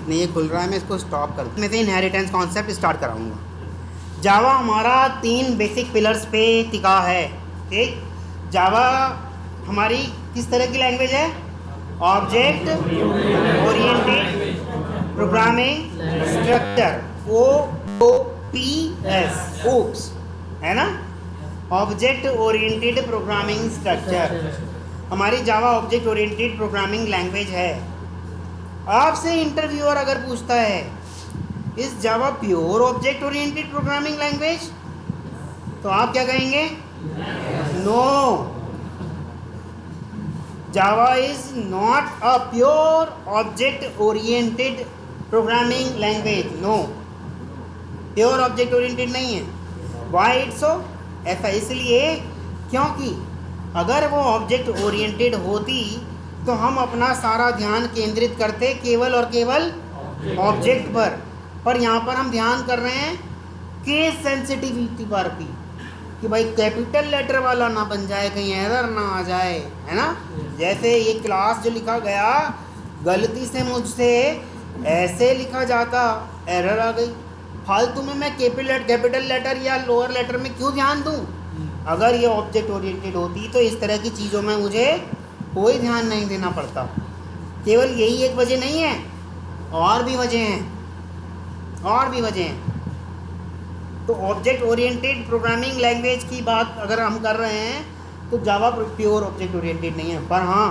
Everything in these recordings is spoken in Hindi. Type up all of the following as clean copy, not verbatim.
नहीं ये खुल रहा है, मैं इसको स्टॉप कर दूँ। मैं से इनहेरिटेंस कॉन्सेप्ट स्टार्ट कराऊंगा। जावा हमारा 3 बेसिक पिलर्स पे टिका है। ठीक, जावा हमारी किस तरह की लैंग्वेज है? Object oriented programming structure, OOPS, OOPS, है ना, ऑब्जेक्ट ओरिएंटेड प्रोग्रामिंग स्ट्रक्चर। हमारी Java object oriented programming language है। आपसे इंटरव्यूअर अगर पूछता है is Java pure object oriented programming language, तो आप क्या कहेंगे? No, Java is not a pure object oriented programming language. No, pure object oriented नहीं है। Why it's so? ऐसा इसलिए क्योंकि अगर वो ऑब्जेक्ट ओरिएंटेड होती तो हम अपना सारा ध्यान केंद्रित करते केवल और केवल ऑब्जेक्ट पर यहाँ पर हम ध्यान कर रहे हैं केस सेंसिटिविटी पर भी, कि भाई कैपिटल लेटर वाला ना बन जाए, कहीं एरर ना आ जाए, है ना। जैसे ये क्लास जो लिखा गया, गलती से मुझसे ऐसे लिखा जाता, एरर आ गई। फालतू में मैं कैपिटल लेटर या लोअर लेटर में क्यों ध्यान दूं? अगर ये ऑब्जेक्ट ओरिएंटेड होती तो इस तरह की चीज़ों में मुझे कोई ध्यान नहीं देना पड़ता। केवल यही एक वजह नहीं है, और भी वजह हैं, और भी वजह हैं। तो ऑब्जेक्ट ओरिएंटेड प्रोग्रामिंग लैंग्वेज की बात अगर हम कर रहे हैं तो जावा प्योर ऑब्जेक्ट ओरिएंटेड नहीं है, पर हाँ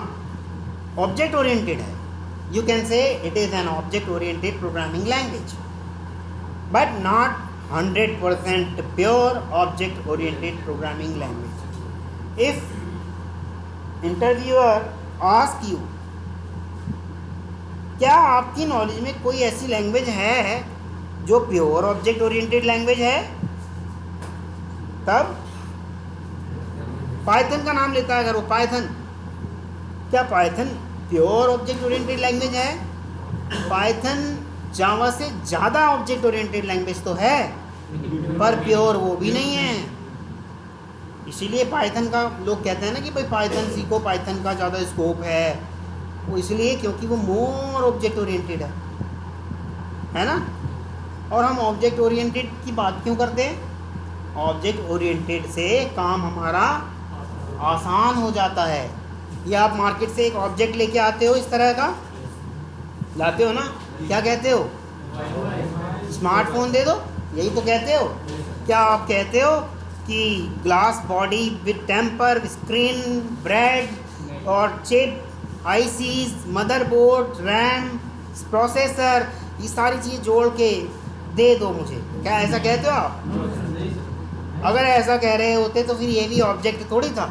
ऑब्जेक्ट ओरिएंटेड है। You can say it is an object oriented programming language, but not 100% pure object oriented programming language. If interviewer ask you, क्या आपकी नॉलेज में कोई ऐसी लैंग्वेज है जो प्योर ऑब्जेक्ट ओरिएंटेड लैंग्वेज है? तब पाइथन का नाम लेता है अगर वो, पाइथन, क्या Python pure object oriented language है? पाइथन जावा से ज़्यादा ऑब्जेक्ट ओरिएंटेड लैंग्वेज तो है, पर प्योर वो भी नहीं है। इसीलिए पाइथन का लोग कहते हैं ना कि भाई पाइथन सीखो, पाइथन का ज़्यादा स्कोप है। वो इसलिए क्योंकि वो मोर ऑब्जेक्ट ओरिएंटेड है ना। और हम ऑब्जेक्ट ओरिएंटेड की बात क्यों करते हैं? ऑब्जेक्ट ओरिएंटेड से काम हमारा आसान हो जाता है। या आप मार्केट से एक ऑब्जेक्ट लेके आते हो, इस तरह का लाते हो ना, क्या कहते हो? स्मार्टफोन दे दो, यही तो कहते हो। क्या आप कहते हो कि glass body with temper, screen, bread और chip, ICs, motherboard, RAM, processor, ये सारी चीज़ जोड़ के दे दो मुझे, क्या ऐसा कहते हो आप? अगर ऐसा कह रहे होते तो फिर ये भी ऑब्जेक्ट थोड़ी था,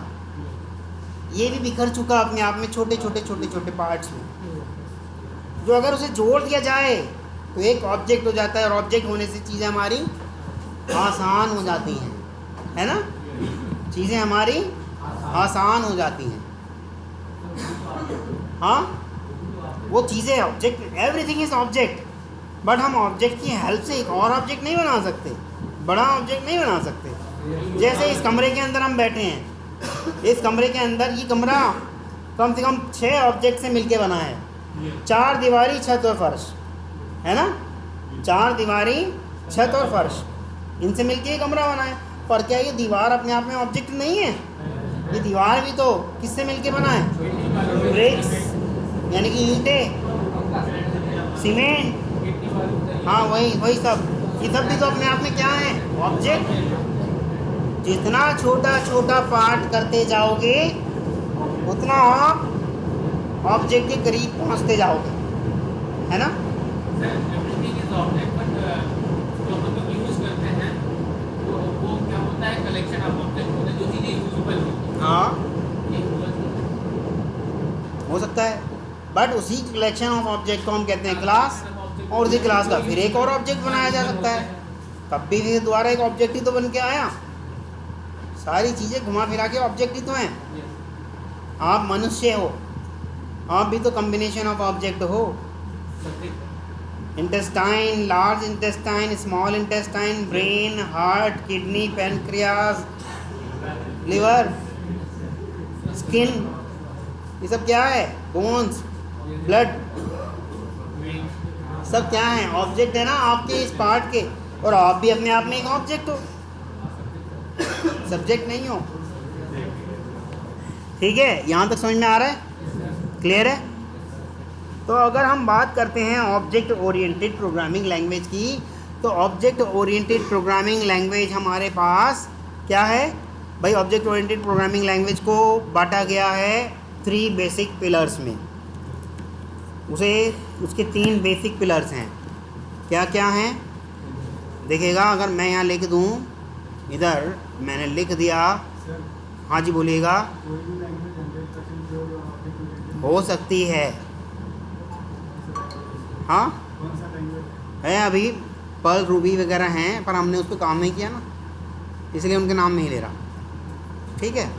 ये भी बिखर चुका अपने आप में छोटे छोटे पार्ट्स में, जो अगर उसे जोड़ दिया जाए तो एक ऑब्जेक्ट हो जाता है। और ऑब्जेक्ट होने से चीज़ें हमारी आसान हो जाती हैं, है ना, चीज़ें हमारी आसान हो जाती हैं। हाँ, वो चीज़ें object, everything is object, but हम ऑब्जेक्ट की हेल्प से एक और ऑब्जेक्ट नहीं बना सकते, बड़ा ऑब्जेक्ट नहीं बना सकते। जैसे इस कमरे के अंदर हम बैठे हैं, इस कमरे के अंदर ये कमरा कम से कम 6 ऑब्जेक्ट से मिलके बना है। 4 दीवारी, छत और फर्श, है ना, 4 दीवारी, छत और फर्श, इनसे मिलके ये कमरा बना है। पर क्या ये दीवार अपने आप में ऑब्जेक्ट नहीं है? ये दीवार भी तो किससे मिलके बना है? ब्रिक्स, यानी कि ईंटें, सीमेंट, हाँ वही सब, ये सब भी तो अपने आप में क्या है? ऑब्जेक्ट। जितना छोटा पार्ट करते जाओगे उतना आप ऑब्जेक्ट के करीब पहुंचते जाओगे, है ना। हाँ, हो सकता है, बट उसी कलेक्शन ऑफ ऑब्जेक्ट को हम कहते हैं क्लास, और उसी क्लास का फिर एक और ऑब्जेक्ट बनाया जा सकता है। तब भी फिर दोबारा एक ऑब्जेक्ट ही तो बन के आया। सारी चीज़ें घुमा फिरा के ऑब्जेक्ट ही तो हैं। आप मनुष्य हो, आप भी तो कम्बिनेशन ऑफ ऑब्जेक्ट हो। Intestine, large intestine, small intestine, brain, heart, kidney, pancreas, liver, skin, ये सब क्या है? बोन्स, ब्लड, सब क्या है, ऑब्जेक्ट है ना आपके इस पार्ट के, और आप भी अपने आप में एक ऑब्जेक्ट हो, सब्जेक्ट नहीं हो। ठीक है, यहाँ तक समझ में आ रहा है, क्लियर है? तो अगर हम बात करते हैं ऑब्जेक्ट ओरिएंटेड प्रोग्रामिंग लैंग्वेज की, तो ऑब्जेक्ट ओरिएंटेड प्रोग्रामिंग लैंग्वेज हमारे पास क्या है भाई? ऑब्जेक्ट ओरिएंटेड प्रोग्रामिंग लैंग्वेज को बांटा गया है 3 बेसिक पिलर्स में। उसके 3 बेसिक पिलर्स हैं। क्या क्या हैं देखिएगा, अगर मैं यहाँ लिख दूँ, इधर मैंने लिख दिया, हाँ जी बोलिएगा। हो सकती है, हाँ है, अभी पर्ल रूबी वगैरह हैं, पर हमने उस पर काम नहीं किया ना, इसलिए उनके नाम नहीं ले रहा। ठीक है,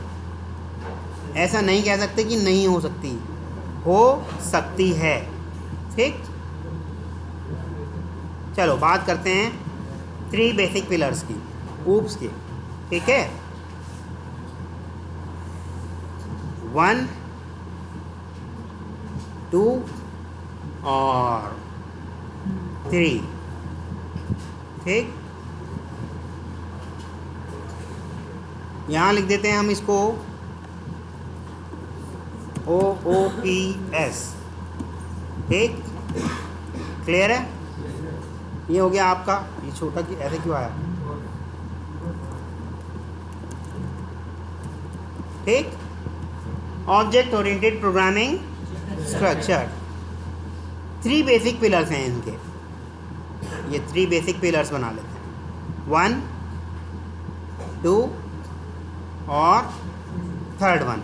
ऐसा नहीं कह सकते कि नहीं हो सकती, हो सकती है। ठीक, चलो बात करते हैं 3 बेसिक पिलर्स की, ऊप्स की। ठीक है, 1, 2 और 3। ठीक, यहाँ लिख देते हैं हम इसको OOPS। ठीक, क्लियर है? ये हो गया आपका, ये छोटा कि ऐसे क्यों आया? ठीक, object oriented programming structure 3 basic pillars हैं इनके, ये 3 बेसिक पिलर्स बना लेते हैं, 1, 2 और 3rd वन।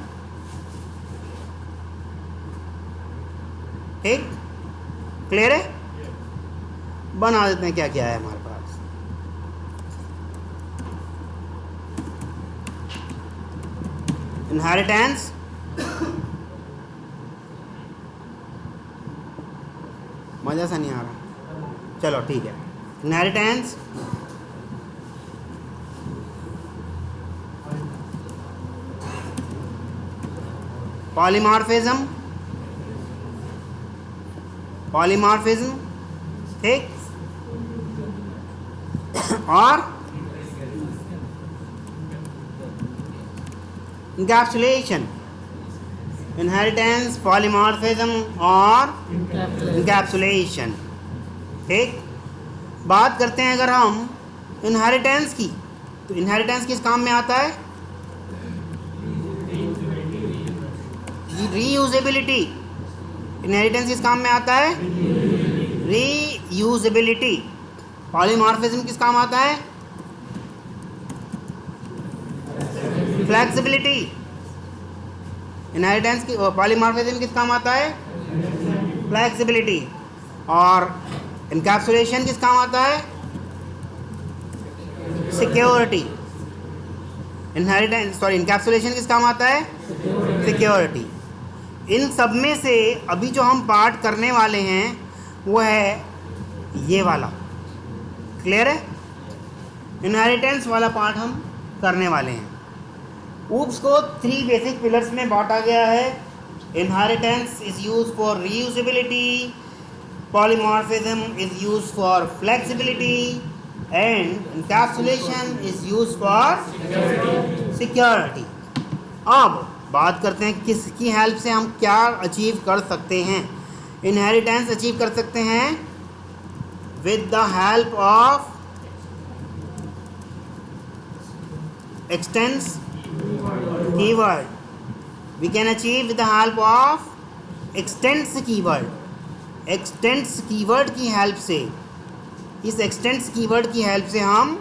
ठीक, क्लियर है? बना देते हैं क्या क्या है हमारे पास। इनहेरिटेंस, मज़ा सा नहीं आ रहा, चलो ठीक है। इनहेरिटेंस, पॉलीमॉर्फिज्म, ठीक, और इंकैप्सुलेशन। इनहेरिटेंस, पॉलीमॉर्फिज्म और इंकैप्सुलेशन। ठीक, बात करते हैं अगर हम इनहेरिटेंस की, तो इनहेरिटेंस किस काम में आता है? रीयूजेबिलिटी। इनहेरिटेंस किस काम में आता है? रीयूजेबिलिटी। पॉलीमॉर्फिज्म किस काम आता है? फ्लेक्सिबिलिटी। इनहेरिटेंस की, पॉलीमॉर्फिज्म किस काम आता है? फ्लेक्सिबिलिटी। और इनकैप्सुलेशन किस काम आता है? सिक्योरिटी। इनकैप्सुलेशन किस काम आता है? सिक्योरिटी। इन सब में से अभी जो हम पार्ट करने वाले हैं वो है ये वाला, क्लियर है? इनहेरिटेंस वाला पार्ट हम करने वाले हैं। ऊप्स को 3 बेसिक पिलर्स में बांटा गया है। Inheritance is used for reusability, polymorphism is used for flexibility, and encapsulation is used for security. अब बात करते हैं किसकी हेल्प से हम क्या अचीव कर सकते हैं। इनहेरिटेंस अचीव कर सकते हैं with the help of extends keyword. We can achieve with the help of extends keyword. Extends keyword की हेल्प से, इस एक्सटेंस कीवर्ड की हेल्प से हम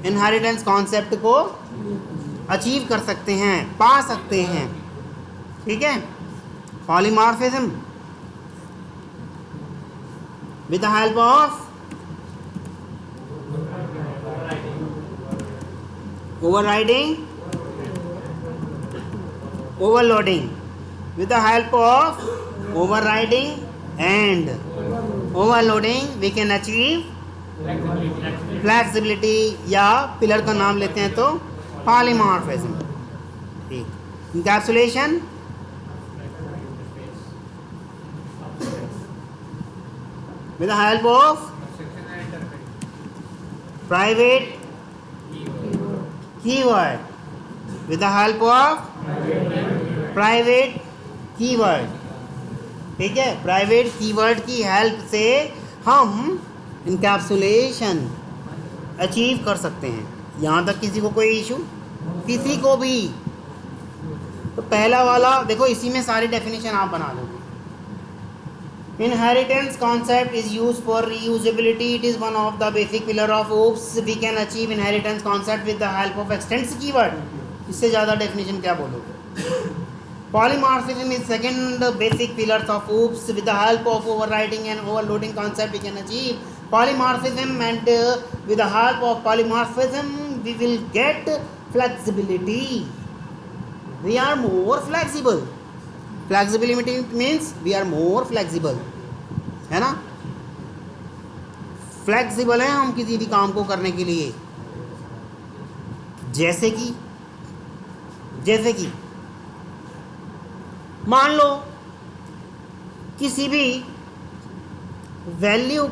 इनहेरिटेंस कॉन्सेप्ट को अचीव कर सकते हैं, पा सकते हैं। ठीक है, polymorphism with the help of overriding, overloading, with the help of overriding and overloading we can achieve flexibility, या पिलर का नाम लेते हैं तो polymorphism। ठीक, encapsulation, with the help of private keyword, with the help of private keyword, ठीक है। प्राइवेट कीवर्ड की हेल्प से हम इनकैप्सुलेशन अचीव कर सकते हैं। यहाँ तक किसी को कोई इशू, किसी को भी? तो पहला वाला देखो, इसी में सारी डेफिनेशन आप बना दोगे। Inheritance concept is used for reusability. It is one of the basic pillar of OOPS. We can achieve inheritance concept with the help of extends keyword. इससे ज़्यादा definition क्या बोलोगे? Polymorphism is second basic pillars of OOPS. With the help of overriding and overloading concept, we can achieve polymorphism, and with the help of polymorphism, we will get flexibility. We are more flexible. Flexibility means we are more flexible, है ना। फ्लेक्सिबल है हम किसी भी काम को करने के लिए। जैसे कि मान लो किसी भी वैल्यू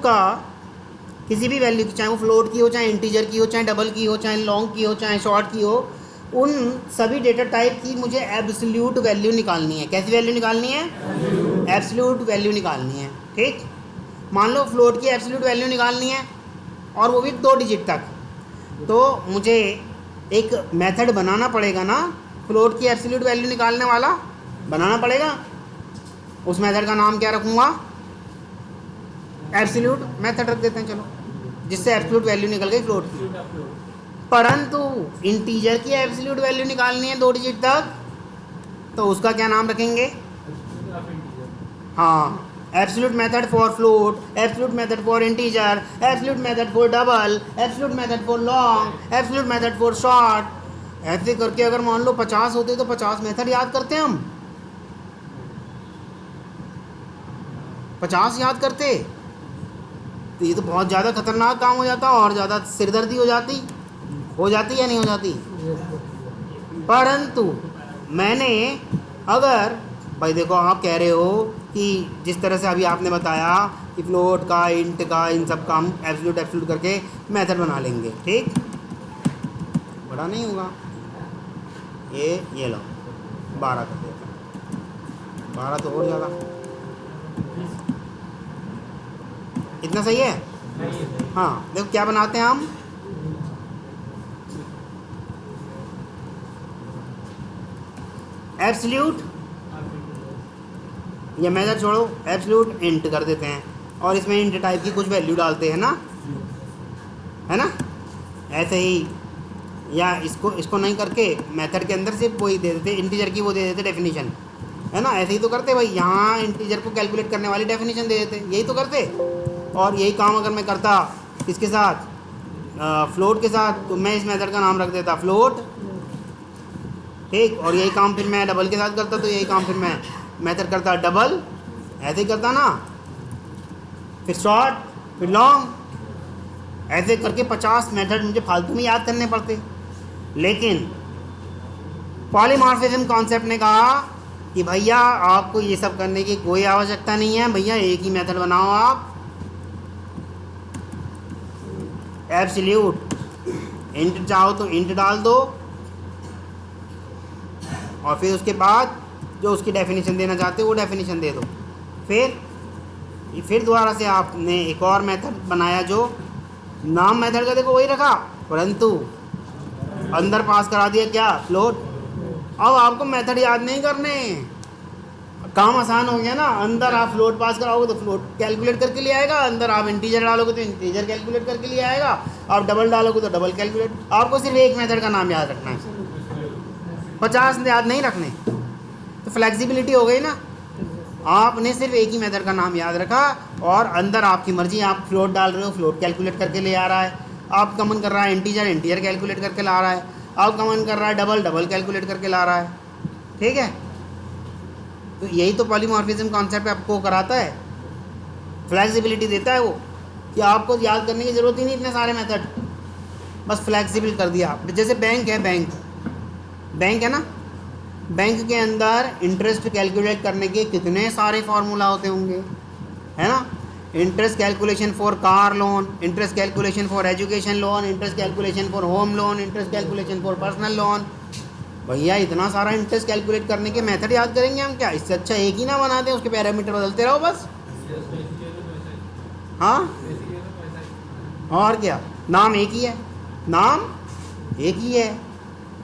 चाहे वो फ्लोट की हो, चाहे इंटीजर की हो, चाहे डबल की हो, चाहे लॉन्ग की हो, चाहे शॉर्ट की हो, उन सभी डेटा टाइप की मुझे एब्सोल्यूट वैल्यू निकालनी है। कैसी वैल्यू निकालनी है? एब्सोल्यूट वैल्यू निकालनी है, ठीक। मान लो फ्लोट की एब्सोल्यूट वैल्यू निकालनी है और वो भी 2 डिजिट तक, तो मुझे एक मेथड बनाना पड़ेगा ना, फ्लोट की एब्सोल्यूट वैल्यू निकालने वाला बनाना पड़ेगा। उस मेथड का नाम क्या रखूँगा? एब्सोल्यूट मेथड रख देते हैं, चलो, जिससे एब्सोल्यूट वैल्यू निकल गई फ्लोट की। परंतु इंटीजर की एब्सोल्यूट वैल्यू निकालनी है 2 डिजिट तक, तो उसका क्या नाम रखेंगे? हाँ, absolute method for float, absolute method for integer, absolute method for double, absolute method for long, absolute method for short. ऐसे करके अगर मान लो 50 होते तो 50 मेथड याद करते हम, 50 याद करते, तो ये तो बहुत ज़्यादा खतरनाक काम हो जाता और ज़्यादा सिरदर्दी हो जाती या नहीं हो जाती। परंतु मैंने अगर, भाई देखो, आप कह रहे हो कि जिस तरह से अभी आपने बताया कि फ्लोट का, इंट का, इन सब का हम एब्सोल्यूट करके मेथड बना लेंगे, ठीक। बड़ा नहीं होगा ये लो 12 कर देता, 12 तो और ज़्यादा, इतना सही है। हाँ देखो क्या बनाते हैं हम, एब्सोल्यूट, ये मेथड छोड़ो, एब्सोल्यूट इंट कर देते हैं और इसमें इंट टाइप की कुछ वैल्यू डालते हैं ना, है ना। ऐसे ही, या इसको नहीं करके मेथड के अंदर सिर्फ वही दे देते, इंटीजर की वो दे देते डेफिनेशन, है ना। ऐसे ही तो करते भाई, यहाँ इंटीजर को कैलकुलेट करने वाली डेफिनेशन दे देते, यही तो करते। और यही काम अगर मैं करता किसके साथ, फ्लोट के साथ, तो मैं इस मेथड का नाम रख देता फ्लोट, ठीक। और यही काम फिर मैं डबल के साथ करता, तो यही काम फिर मैं मेथड करता डबल, ऐसे ही करता ना, फिर शॉर्ट, फिर लॉन्ग, ऐसे करके 50 मेथड मुझे फालतू में याद करने पड़ते। लेकिन पॉलीमॉर्फिज्म कॉन्सेप्ट ने कहा कि भैया आपको ये सब करने की कोई आवश्यकता नहीं है, भैया एक ही मेथड बनाओ आप, एब्सोल्यूट इंट चाहो तो इंट डाल दो, और फिर उसके बाद जो उसकी डेफिनेशन देना चाहते हो वो डेफिनेशन दे दो। फिर दोबारा से आपने एक और मेथड बनाया, जो नाम मेथड का देखो वही रखा, परंतु अंदर पास करा दिया क्या, फ्लोट। अब आपको मेथड याद नहीं करने, काम आसान हो गया ना। अंदर आप फ्लोट पास कराओगे तो फ्लोट कैलकुलेट करके ले आएगा, अंदर आप इंटीजर डालोगे तो इंटीजर कैलकुलेट करके ले आएगा, आप डबल डालोगे तो डबल कैलकुलेट। आपको सिर्फ एक मेथड का नाम याद रखना है, 50 याद नहीं रखने, तो फ्लेक्सिबिलिटी हो गई ना। आपने सिर्फ एक ही मेथड का नाम याद रखा और अंदर आपकी मर्जी, आप फ्लोट डाल रहे हो, फ्लोट कैलकुलेट करके ले आ रहा है, आपका मन कर रहा है इंटीजर कैलकुलेट करके ला रहा है, आपका मन कर रहा है डबल कैलकुलेट करके ला रहा है, ठीक है। तो यही तो पॉलीमॉर्फिज्म कॉन्सेप्ट आपको कराता है, फ्लेक्सिबिलिटी देता है वो, कि आपको याद करने की ज़रूरत ही नहीं इतने सारे मेथड, बस फ्लेक्सिबल कर दिया। जैसे बैंक है, बैंक है ना, बैंक के अंदर इंटरेस्ट कैलकुलेट करने के कितने सारे फार्मूला होते होंगे, है ना। Interest calculation for car loan, interest calculation for education loan, interest calculation for home loan, interest calculation for personal loan. भैया इतना सारा इंटरेस्ट कैलकुलेट करने के मेथड याद करेंगे हम क्या? इससे अच्छा एक ही ना बना दें, उसके पैरामीटर बदलते रहो बस। हाँ और क्या, नाम एक ही है, नाम एक ही है,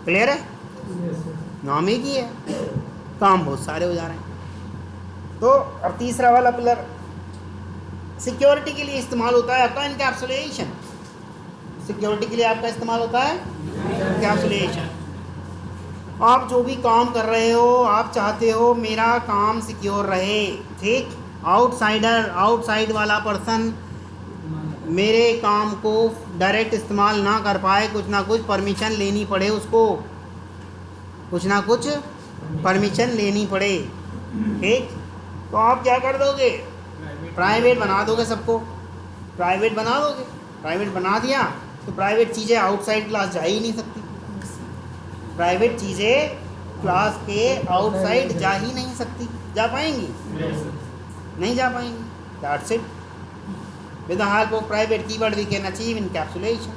क्लियर है? नाम एक ही है, काम बहुत सारे हो जा रहे हैं। तो अब तीसरा वाला पिलर सिक्योरिटी के लिए इस्तेमाल होता है आपका इनकैप्सुलेशन। सिक्योरिटी के लिए आपका इस्तेमाल होता है इनकैप्सुलेशन। आप जो भी काम कर रहे हो, आप चाहते हो मेरा काम सिक्योर रहे, ठीक? आउटसाइड वाला पर्सन मेरे काम को डायरेक्ट इस्तेमाल ना कर पाए, कुछ ना कुछ परमिशन लेनी पड़े उसको, कुछ ना कुछ परमिशन लेनी पड़े, ठीक? तो आप क्या कर दोगे? प्राइवेट बना दोगे सबको, प्राइवेट बना दोगे। प्राइवेट बना दिया तो प्राइवेट चीज़ें आउटसाइड क्लास जा ही नहीं सकती, प्राइवेट चीज़ें क्लास के आउटसाइड जा ही नहीं सकती। जा पाएंगी? नहीं जा पाएंगी। That's it. With the help of private keyword we can achieve encapsulation.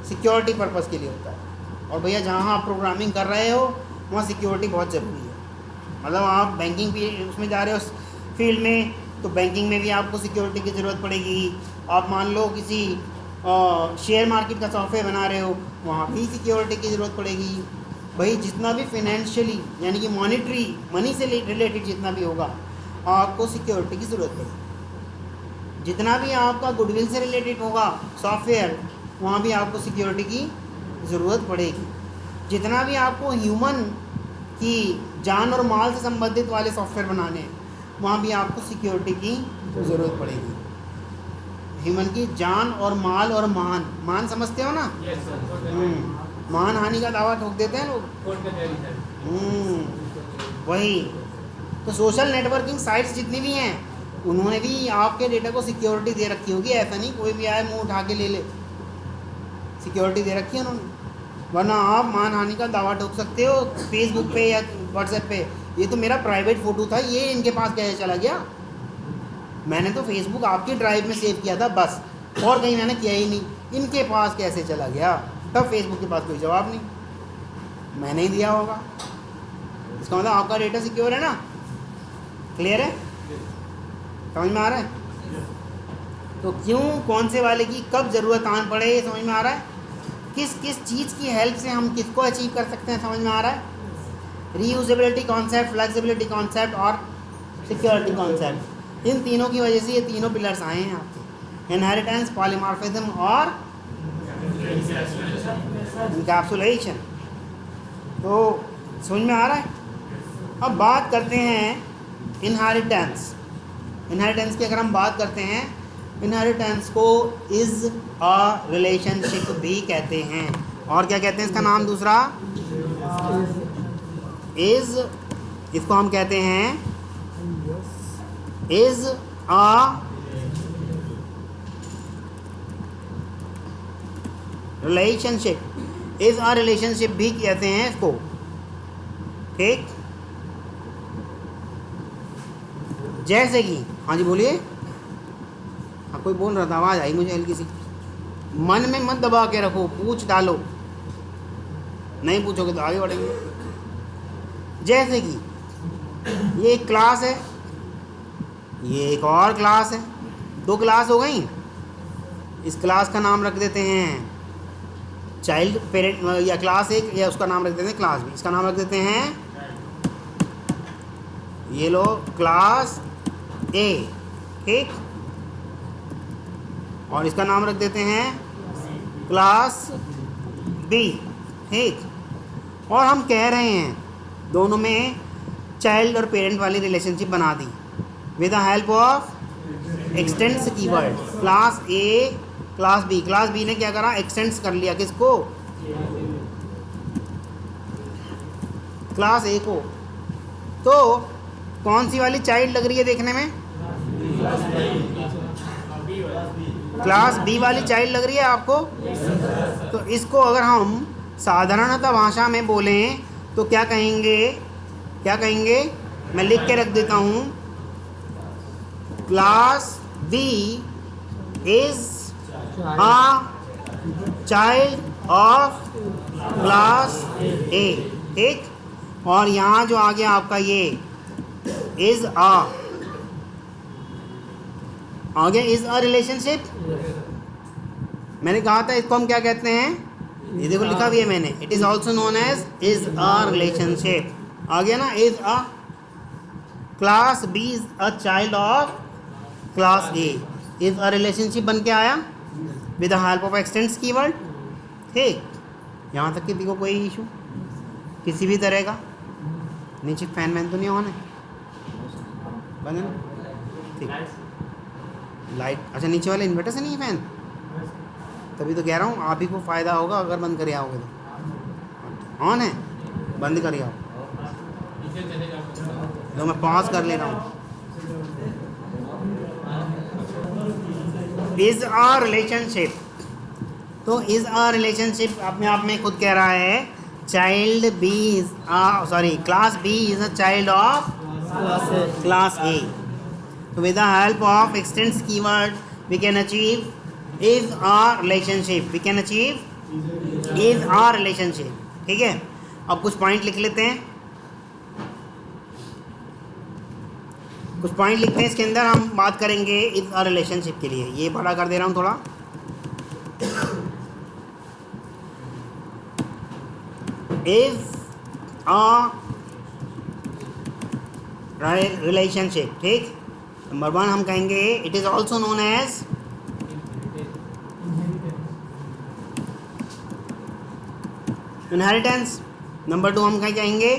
Security purpose के लिए होता है। और भैया जहाँ आप प्रोग्रामिंग कर रहे हो वहाँ सिक्योरिटी बहुत ज़रूरी है। मतलब आप बैंकिंग भी उसमें जा रहे हो फील्ड में, तो बैंकिंग में भी आपको सिक्योरिटी की ज़रूरत पड़ेगी। आप मान लो किसी शेयर मार्केट का सॉफ्टवेयर बना रहे हो, वहाँ भी सिक्योरिटी की ज़रूरत पड़ेगी। भाई जितना भी फिनेंशियली यानी कि मॉनेटरी मनी से रिलेटेड जितना भी होगा आपको सिक्योरिटी की ज़रूरत पड़ेगी। जितना भी आपका गुडविल से रिलेटेड होगा सॉफ्टवेयर, वहाँ भी आपको सिक्योरिटी की ज़रूरत पड़ेगी। जितना भी आपको ह्यूमन की जान और माल से संबंधित वाले सॉफ्टवेयर बनाने हैं, वहाँ भी आपको सिक्योरिटी की ज़रूरत पड़ेगी। ह्यूमन की जान और माल और मान समझते हो ना? मान हानि का दावा ठोक देते हैं लोग। वही तो सोशल नेटवर्किंग साइट्स जितनी भी हैं उन्होंने भी आपके डेटा को सिक्योरिटी दे रखी होगी। ऐसा नहीं कोई भी आए मुंह उठा के ले ले, सिक्योरिटी दे रखी है उन्होंने। वरना आप मान हानि का दावा ठोक सकते हो फेसबुक पे या व्हाट्सएप पे, ये तो मेरा प्राइवेट फ़ोटो था, ये इनके पास कैसे चला गया? मैंने तो फेसबुक आपकी ड्राइव में सेव किया था बस, और कहीं मैंने किया ही नहीं, इनके पास कैसे चला गया? तब फेसबुक के पास कोई जवाब नहीं, मैंने ही दिया होगा। इसका मतलब आपका डेटा सिक्योर है ना? क्लियर है? समझ में आ रहा है? तो क्यों, कौन से वाले की कब ज़रूरत आन पड़े, ये समझ में आ रहा है? किस किस चीज़ की हेल्प से हम किसको अचीव कर सकते हैं, समझ में आ रहा है? रीयूजेबिलिटी कॉन्सेप्ट, फ्लेक्सिबिलिटी कॉन्सेप्ट और सिक्योरिटी कॉन्सेप्ट, इन तीनों की वजह से ये तीनों पिलर्स आए हैं आपके, इनहेरिटेंस, पॉलीमॉर्फिज्म और इनकैप्सुलेशन। तो समझ में आ रहा है? अब बात करते हैं इनहेरिटेंस। इनहेरिटेंस की अगर हम बात करते हैं, इनहेरिटेंस को इज़ अ रिलेशनशिप भी कहते हैं। और क्या कहते हैं इसका नाम दूसरा? इज़, इसको हम कहते हैं is a relationship. Is a relationship भी कहते हैं इसको, ठीक? जैसे कि, हाँ जी बोलिए। हाँ कोई बोल रहा था, आवाज़ आई मुझे हल्की सी। मन में मत दबा के रखो, पूछ डालो, नहीं पूछोगे तो आगे बढ़ेंगे। जैसे कि ये एक क्लास है, ये एक और क्लास है, दो क्लास हो गई। इस क्लास का नाम रख देते हैं चाइल्ड पेरेंट, या क्लास एक, या उसका नाम रख देते हैं क्लास बी। इसका नाम रख देते हैं, ये लो क्लास ए, ठीक? और इसका नाम रख देते हैं क्लास बी, ठीक? और हम कह रहे हैं दोनों में चाइल्ड और पेरेंट वाली रिलेशनशिप बना दी with the help of extends keyword. Class A class B, class B ने क्या करा? एक्सटेंड्स कर लिया किसको? क्लास ए को। तो कौन सी वाली चाइल्ड लग रही है देखने में? क्लास बी वाली चाइल्ड लग रही है आपको? तो इसको अगर हम साधारणतः भाषा में बोलें तो क्या कहेंगे? क्या कहेंगे? मैं लिख के रख देता हूँ। Class B is a child of class A, ठीक। और यहाँ जो आ गया आपका ये इज आ गया इज अ रिलेशनशिप। मैंने कहा था इसको हम क्या कहते हैं, ये देखो लिखा भी है मैंने, it is also known as is a relationship. आ गया ना, is a class B is a child of class A, is a relationship बन के आया with the help of extends keyword, ठीक। यहाँ तक कि देखो कोई इशू किसी भी तरह का, नीचे फैन वैन तो नहीं ऑन है, बंद है ना, ठीक। लाइट अच्छा नीचे वाले इन्वर्टर से नहीं है फैन, तभी तो कह रहा हूँ आप ही को फ़ायदा होगा अगर बंद कर आओगे तो। ऑन है, बंद कर आओ, तो मैं पॉज कर ले रहा हूँ। इज अ रिलेशनशिप, तो इज अ रिलेशनशिप अपने आप में खुद कह रहा है child B is sorry class B is a child of class A. तो with the help of extends keyword we can achieve is a relationship, we can achieve is a relationship, ठीक है। अब कुछ पॉइंट लिख लेते हैं, कुछ पॉइंट लिखते हैं, इसके अंदर हम बात करेंगे इज अ रिलेशनशिप के लिए। ये बड़ा कर दे रहा हूँ थोड़ा। इज अ रिलेशनशिप, ठीक। नंबर 1 हम कहेंगे it is also known as inheritance. Number 2 हम क्या कहेंगे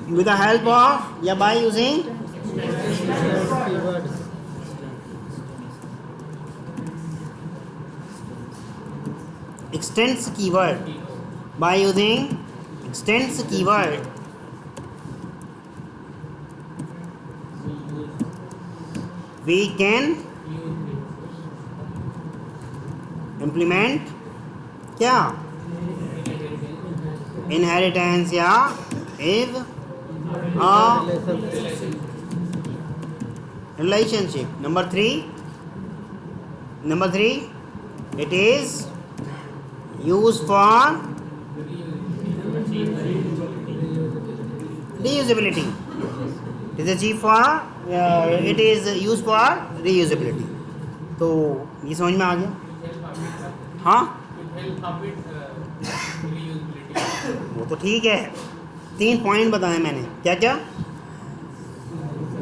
विद द हेल्प ऑफ या by using extends keyword, by using extends keyword we can implement क्या inheritance या is a relationship. Number 3 it is used for reusability. It is achieved for it is used for reusability. तो ये समझ में आ गया, हाँ वो तो ठीक है। 3 पॉइंट बताए मैंने, क्या क्या,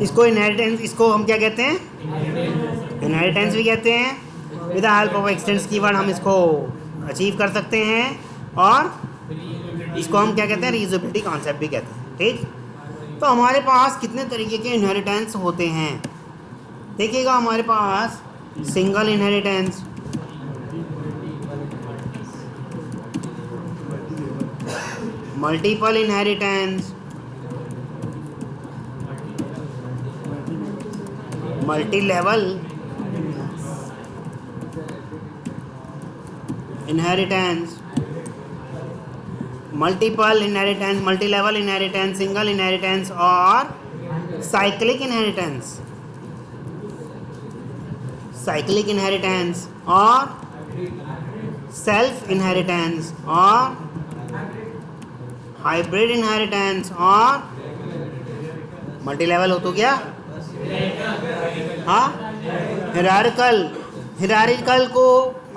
इसको इनहेरिटेंस, इसको हम क्या कहते हैं इनहेरिटेंस भी कहते हैं। With the help of extends keyword हम इसको अचीव कर सकते हैं, और इसको हम क्या कहते हैं रीयूजेबिलिटी कॉन्सेप्ट भी कहते हैं, ठीक। तो हमारे पास कितने तरीके के इनहेरिटेंस होते हैं देखिएगा। हमारे पास single inheritance, multiple inheritance, multi level inheritance, multiple inheritance, multi level inheritance, single inheritance और साइक्लिक इनहेरिटेंस, साइक्लिक इनहेरिटेंस और सेल्फ इनहेरिटेंस और हाइब्रिड इनहेरिटेंस और मल्टी लेवल हो तो क्या, हाँ हिरारिकल को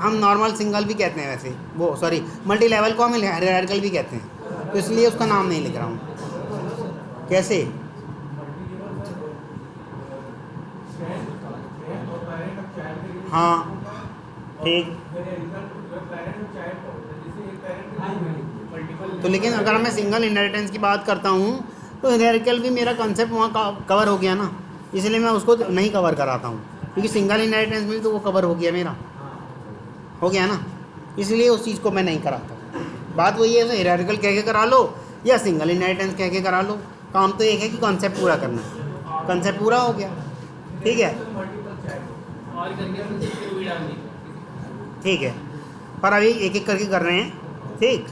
हम नॉर्मल सिंगल भी कहते हैं, वैसे वो सॉरी मल्टी लेवल को हम हिरारिकल भी कहते हैं, तो इसलिए उसका नाम नहीं लिख रहा हूँ। कैसे, हाँ ठीक। तो लेकिन अगर मैं सिंगल इनहेरिटेंस की बात करता हूँ तो हिरारिकल भी मेरा कॉन्सेप्ट वहाँ कवर हो गया ना, इसलिए मैं उसको नहीं कवर कराता हूँ, क्योंकि सिंगल इनहेरिटेंस में तो वो कवर हो गया मेरा, हो गया ना, इसलिए उस चीज़ को मैं नहीं कराता। बात वही है, हिरारिकल कह के करा लो या सिंगल इनहेरिटेंस कह के करा लो, काम तो एक है कि कॉन्सेप्ट पूरा करना है। कॉन्सेप्ट पूरा हो गया, ठीक है, ठीक है, पर अभी एक एक करके कर रहे हैं, ठीक।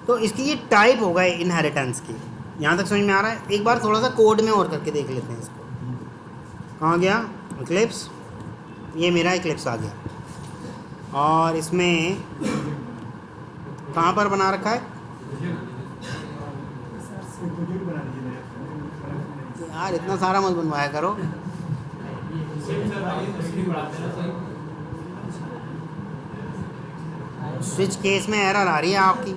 तो इसकी ये टाइप हो गए इनहेरिटेंस की, यहाँ तक समझ में आ रहा है। एक बार थोड़ा सा कोड में और करके देख लेते हैं इसको। कहाँ गया इक्लिप्स? ये मेरा इक्लिप्स आ गया और इसमें कहाँ पर बना रखा है यार? इतना सारा मत बनवाया करो। स्विच केस में एरर आ रही है आपकी।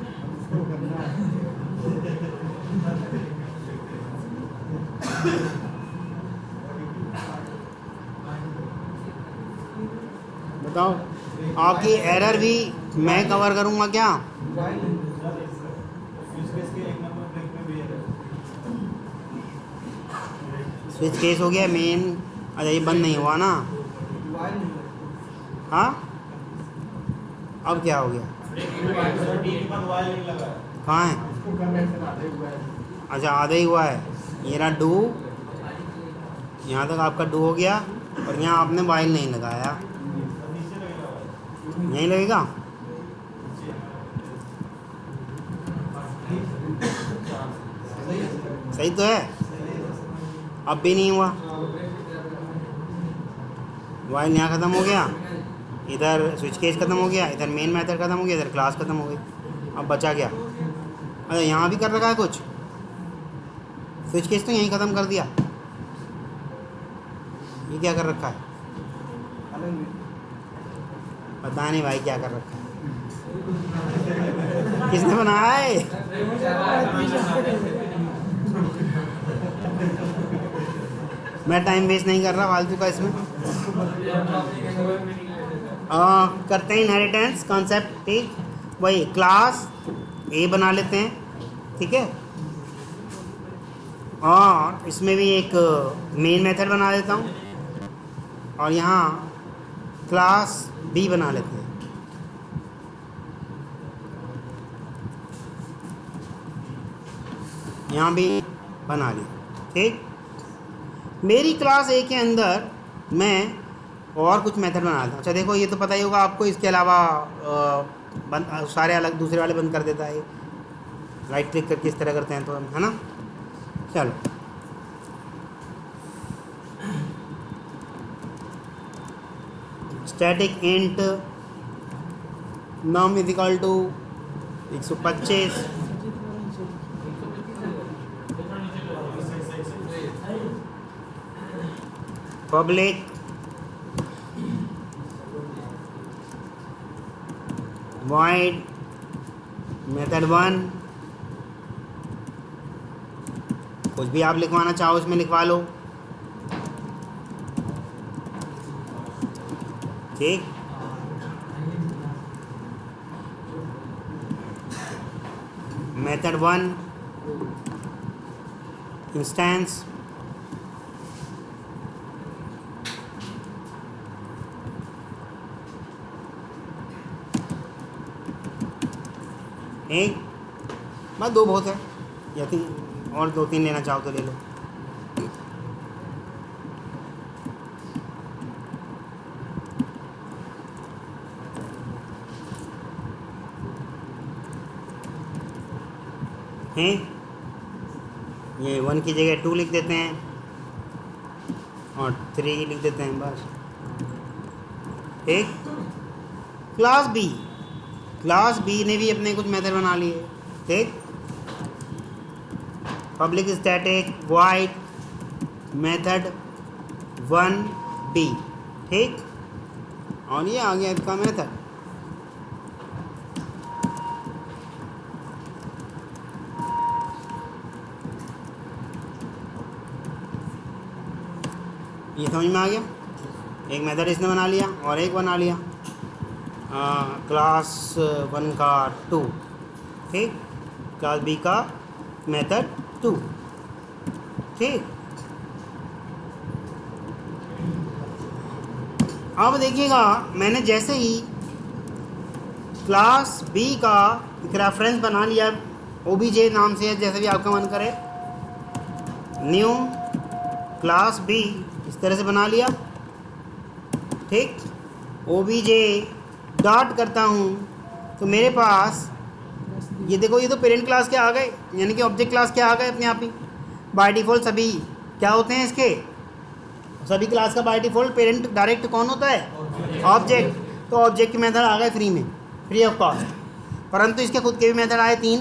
बताओ, आपकी एरर भी मैं कवर करूंगा क्या? स्विच केस हो गया मेन। अच्छा ये बंद नहीं हुआ ना? हाँ अब क्या हो गया? कहाँ है? अच्छा आधा ही हुआ है। ये रहा डू, यहाँ तक आपका डू हो गया और यहाँ आपने वाइल नहीं लगाया। यहीं लगेगा। सही तो है? अब भी नहीं हुआ। वाइल यहाँ ख़त्म हो गया, इधर स्विच केस ख़त्म हो गया, इधर मेन मेथड ख़त्म हो गया, इधर क्लास ख़त्म हो गई। अब बचा क्या? अरे यहाँ भी कर रखा है कुछ। स्विच केस तो यहीं ख़त्म कर दिया। ये क्या कर रखा है? पता नहीं भाई क्या कर रखा है। किसने बनाया है? मैं टाइम वेस्ट नहीं कर रहा फालतू का इसमें। करते हैं इनहेरिटेंस कॉन्सेप्ट। ठीक, वही क्लास ए बना लेते हैं। ठीक है, और इसमें भी एक मेन मेथड बना देता हूँ और यहाँ क्लास बी बना लेते हैं। यहाँ भी बना लिया। ठीक, मेरी क्लास ए के अंदर मैं और कुछ मेथड बनाता हूँ। अच्छा देखो, ये तो पता ही होगा आपको, इसके अलावा सारे अलग दूसरे वाले बंद कर देता है। राइट क्लिक करके इस तरह करते हैं तो हम, है ना? चलो static int num is equal to 125। Public void method 1। कुछ भी आप लिखवाना चाहो इसमें लिखवा लो। ठीक, मेथड 1 इंस्टेंस एक, बस 2 बहुत है, या और 2-3 लेना चाहो तो ले लो। हैं, ये 1 की जगह 2 लिख देते हैं और 3 लिख देते हैं बस। ठीक, क्लास बी ने भी अपने कुछ मेथड बना लिए। ठीक, public static void method 1b। ठीक, और ये आ गया इसका मेथड। ये समझ में आ गया। एक मेथड इसने बना लिया और एक बना लिया क्लास 1 का 2। ठीक, क्लास बी का मेथड 2। ठीक, अब देखिएगा, मैंने जैसे ही क्लास बी का एक रेफरेंस बना लिया ओबीजे नाम से, जैसे भी आपका मन करे, न्यू क्लास बी इस तरह से बना लिया। ठीक, ओबीजे डॉट करता हूँ तो मेरे पास ये देखो, ये तो पेरेंट क्लास के आ गए, यानी कि ऑब्जेक्ट क्लास के आ गए अपने आप ही। बाय डिफ़ॉल्ट सभी क्या होते हैं इसके? सभी क्लास का बाय डिफॉल्ट पेरेंट डायरेक्ट कौन होता है? ऑब्जेक्ट। तो ऑब्जेक्ट के मेथड आ गए फ्री में, फ्री ऑफ कॉस्ट। परंतु इसके खुद के भी मेथड आए 3।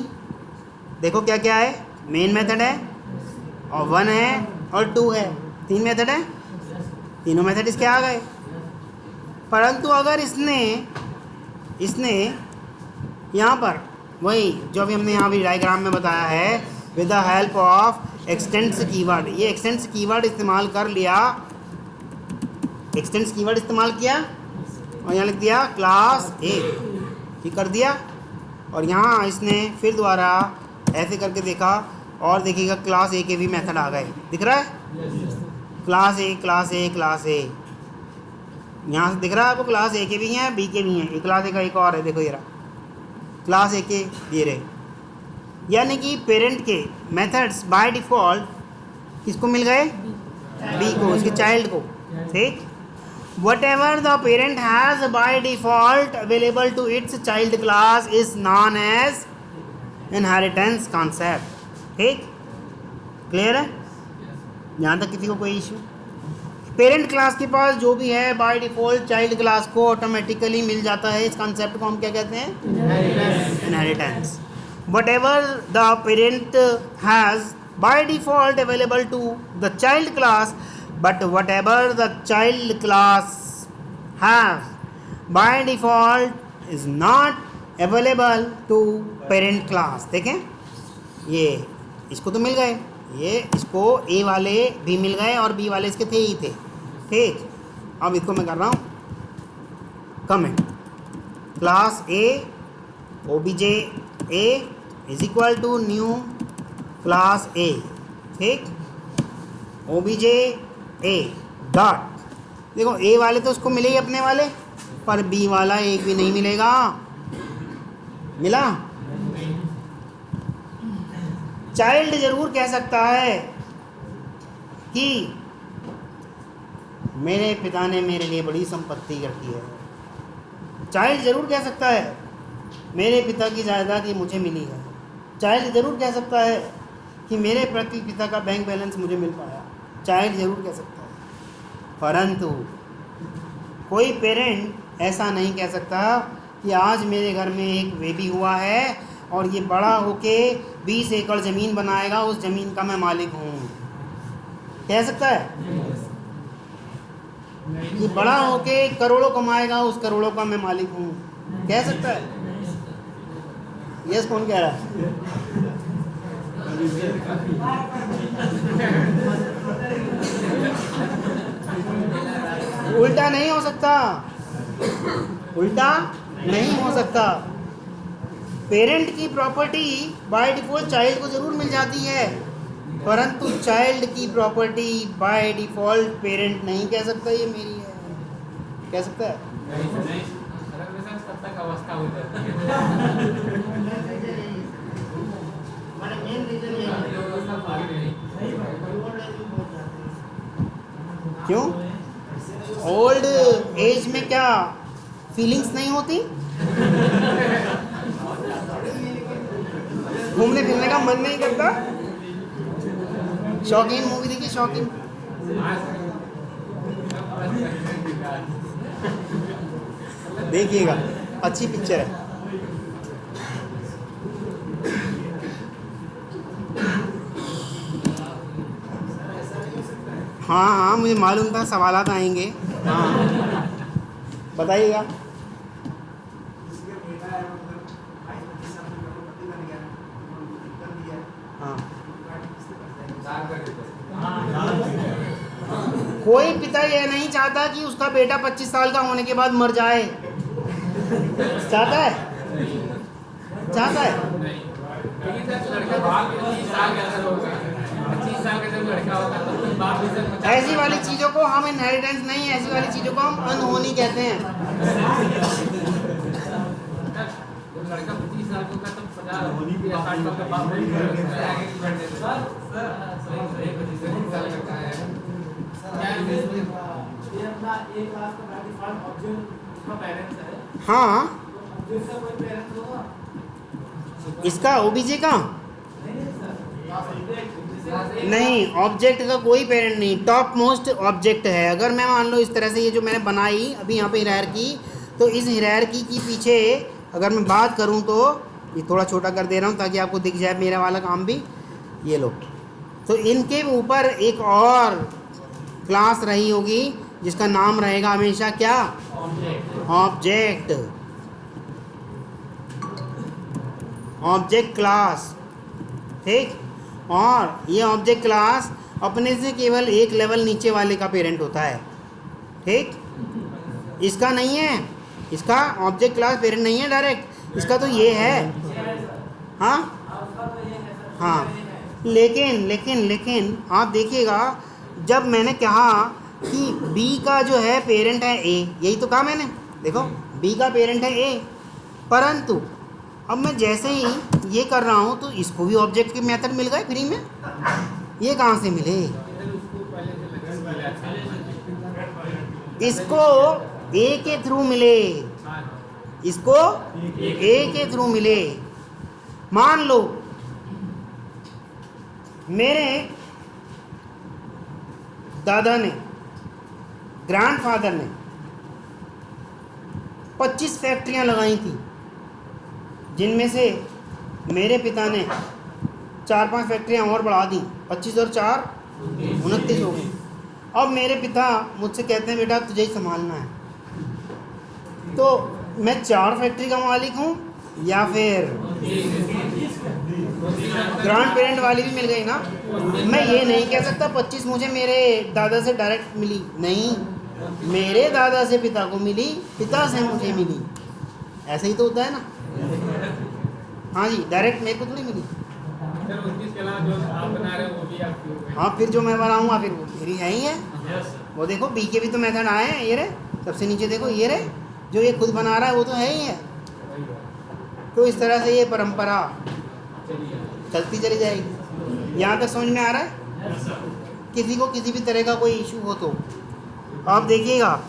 देखो क्या क्या है, मेन मेथड है और 1 है और 2 है, 3 मेथड है, तीनों मेथड इसके आ गए। परंतु अगर इसने यहाँ पर वही जो अभी हमने यहाँ भी डायग्राम में बताया है, with the help of extends keyword, ये एक्सटेंड्स कीवर्ड इस्तेमाल कर लिया, एक्सटेंड्स कीवर्ड इस्तेमाल किया और यहाँ लिख दिया क्लास ए, ठीक कर दिया। और यहाँ इसने फिर दोबारा ऐसे करके देखा और देखिएगा क्लास ए के भी मेथड आ गए, दिख रहा है? Class A class A class ए, यहाँ से दिख रहा है आपको क्लास ए के भी हैं बी के भी हैं, एक क्लास ए का एक और है, देखो ये रहा क्लास ए के ये रहे। यानी कि पेरेंट के मेथड्स बाय डिफ़ॉल्ट किसको मिल गए? बी को, उसके चाइल्ड को, ठीक। Whatever the parent has by default available to its child class is known as inheritance concept, ठीक, क्लियर है? यहाँ तक किसी को कोई इशू? पेरेंट क्लास के पास जो भी है बाय डिफॉल्ट चाइल्ड क्लास को ऑटोमेटिकली मिल जाता है। इस कॉन्सेप्ट को हम क्या कहते हैं? Inheritance. Whatever the parent has by default available to the child class, but whatever the child class has by default is not available to parent class। देखें, ये इसको तो मिल गए, ये इसको ए वाले भी मिल गए और बी वाले इसके थे ही थे, ठीक। अब इसको मैं कर रहा हूँ comment, class A obj A is equal to new class A, ठीक, ओबीजे ए डॉट, देखो ए वाले तो उसको मिले ही अपने वाले, पर बी वाला एक भी नहीं मिलेगा, मिला? चाइल्ड जरूर कह सकता है कि मेरे पिता ने मेरे लिए बड़ी संपत्ति रखी है, चाइल्ड जरूर कह सकता है मेरे पिता की जायदाद ये मुझे मिली है, चाइल्ड जरूर कह सकता है कि मेरे प्रति पिता का बैंक बैलेंस मुझे मिल पाया, चाइल्ड जरूर कह सकता है। परंतु कोई पेरेंट ऐसा नहीं कह सकता कि आज मेरे घर में एक बेबी हुआ है और ये बड़ा होके 20 एकड़ ज़मीन बनाएगा, उस ज़मीन का मैं मालिक हूँ, कह सकता है? ये बड़ा होके करोड़ों कमाएगा, उस करोड़ों का मैं मालिक हूँ, कह सकता है? यस, कौन कह रहा है? उल्टा नहीं हो सकता, उल्टा नहीं हो सकता। पेरेंट की प्रॉपर्टी बाय डिफॉल्ट चाइल्ड को ज़रूर मिल जाती है, परंतु चाइल्ड की प्रॉपर्टी बाय डिफॉल्ट पेरेंट नहीं कह सकता ये मेरी है, कह सकता है? क्यों? ओल्ड एज में क्या फीलिंग्स नहीं होती? घूमने फिरने का मन नहीं करता? शौकीन मूवी देखिए, शौकीन, देखिएगा, अच्छी पिक्चर है। हाँ हाँ, मुझे मालूम था सवालात आएंगे, हाँ बताइएगा। हाँ, कोई पिता यह नहीं चाहता कि उसका बेटा 25 साल का होने के बाद मर जाए, चाहता है? चाहता है? ऐसी वाली चीज़ों को हम इनहेरिटेंस नहीं, ऐसी वाली चीज़ों को हम अनहोनी कहते हैं। लड़का 25 साल का तो 50 हाँ, इसका ओबीजे का नहीं, ऑब्जेक्ट का कोई पेरेंट नहीं, टॉप मोस्ट ऑब्जेक्ट है। अगर मैं मान लो इस तरह से ये जो मैंने बनाई अभी यहाँ पे हायरार्की, तो इस हायरार्की की पीछे अगर मैं बात करूँ तो ये थोड़ा छोटा कर दे रहा हूँ ताकि आपको दिख जाए मेरा वाला काम भी। ये लो, तो इनके ऊपर एक और क्लास रही होगी जिसका नाम रहेगा हमेशा क्या? ऑब्जेक्ट। ऑब्जेक्ट क्लास, ठीक। और ये ऑब्जेक्ट क्लास अपने से केवल एक लेवल नीचे वाले का पेरेंट होता है, ठीक। इसका नहीं है, इसका ऑब्जेक्ट क्लास पेरेंट नहीं है डायरेक्ट, इसका तो ये है। हाँ हाँ, लेकिन आप देखिएगा, जब मैंने कहा कि B का जो है पेरेंट है A, यही तो कहा मैंने, देखो B का पेरेंट है A, परंतु अब मैं जैसे ही ये कर रहा हूँ तो इसको भी ऑब्जेक्ट के मेथड मिल गए फ्री में। ये कहाँ से मिले? इसको A के थ्रू मिले, इसको A के थ्रू मिले। मान लो मेरे दादा ने, ग्रैंडफादर ने 25 फैक्ट्रियां लगाई थी, जिनमें से मेरे पिता ने 4-5 फैक्ट्रियां और बढ़ा दी, 25 और 4 29 हो गई। अब मेरे पिता मुझसे कहते हैं बेटा तुझे ही संभालना है, तो मैं 4 फैक्ट्री का मालिक हूँ या फिर ग्रैंड पेरेंट वाली भी मिल गई ना। मैं ये नहीं कह सकता 25 मुझे मेरे दादा से डायरेक्ट मिली, नहीं, मेरे दादा से पिता को मिली, पिता से मुझे मिली, ऐसे ही तो होता है ना। हाँ जी, डायरेक्ट मेरे को थोड़ी मिली। हाँ, फिर जो मैं बनाऊंगा फिर वो मेरी है ही है। वो देखो बी के भी तो मेथड आए हैं, ये रहे सबसे नीचे, देखो ये रहे, जो ये खुद बना रहा है वो तो है ही है। तो इस तरह से ये परंपरा चलती चली जाएगी। यहाँ तक समझ में आ रहा है? किसी को किसी भी तरह का कोई इशू हो तो आप देखिएगा,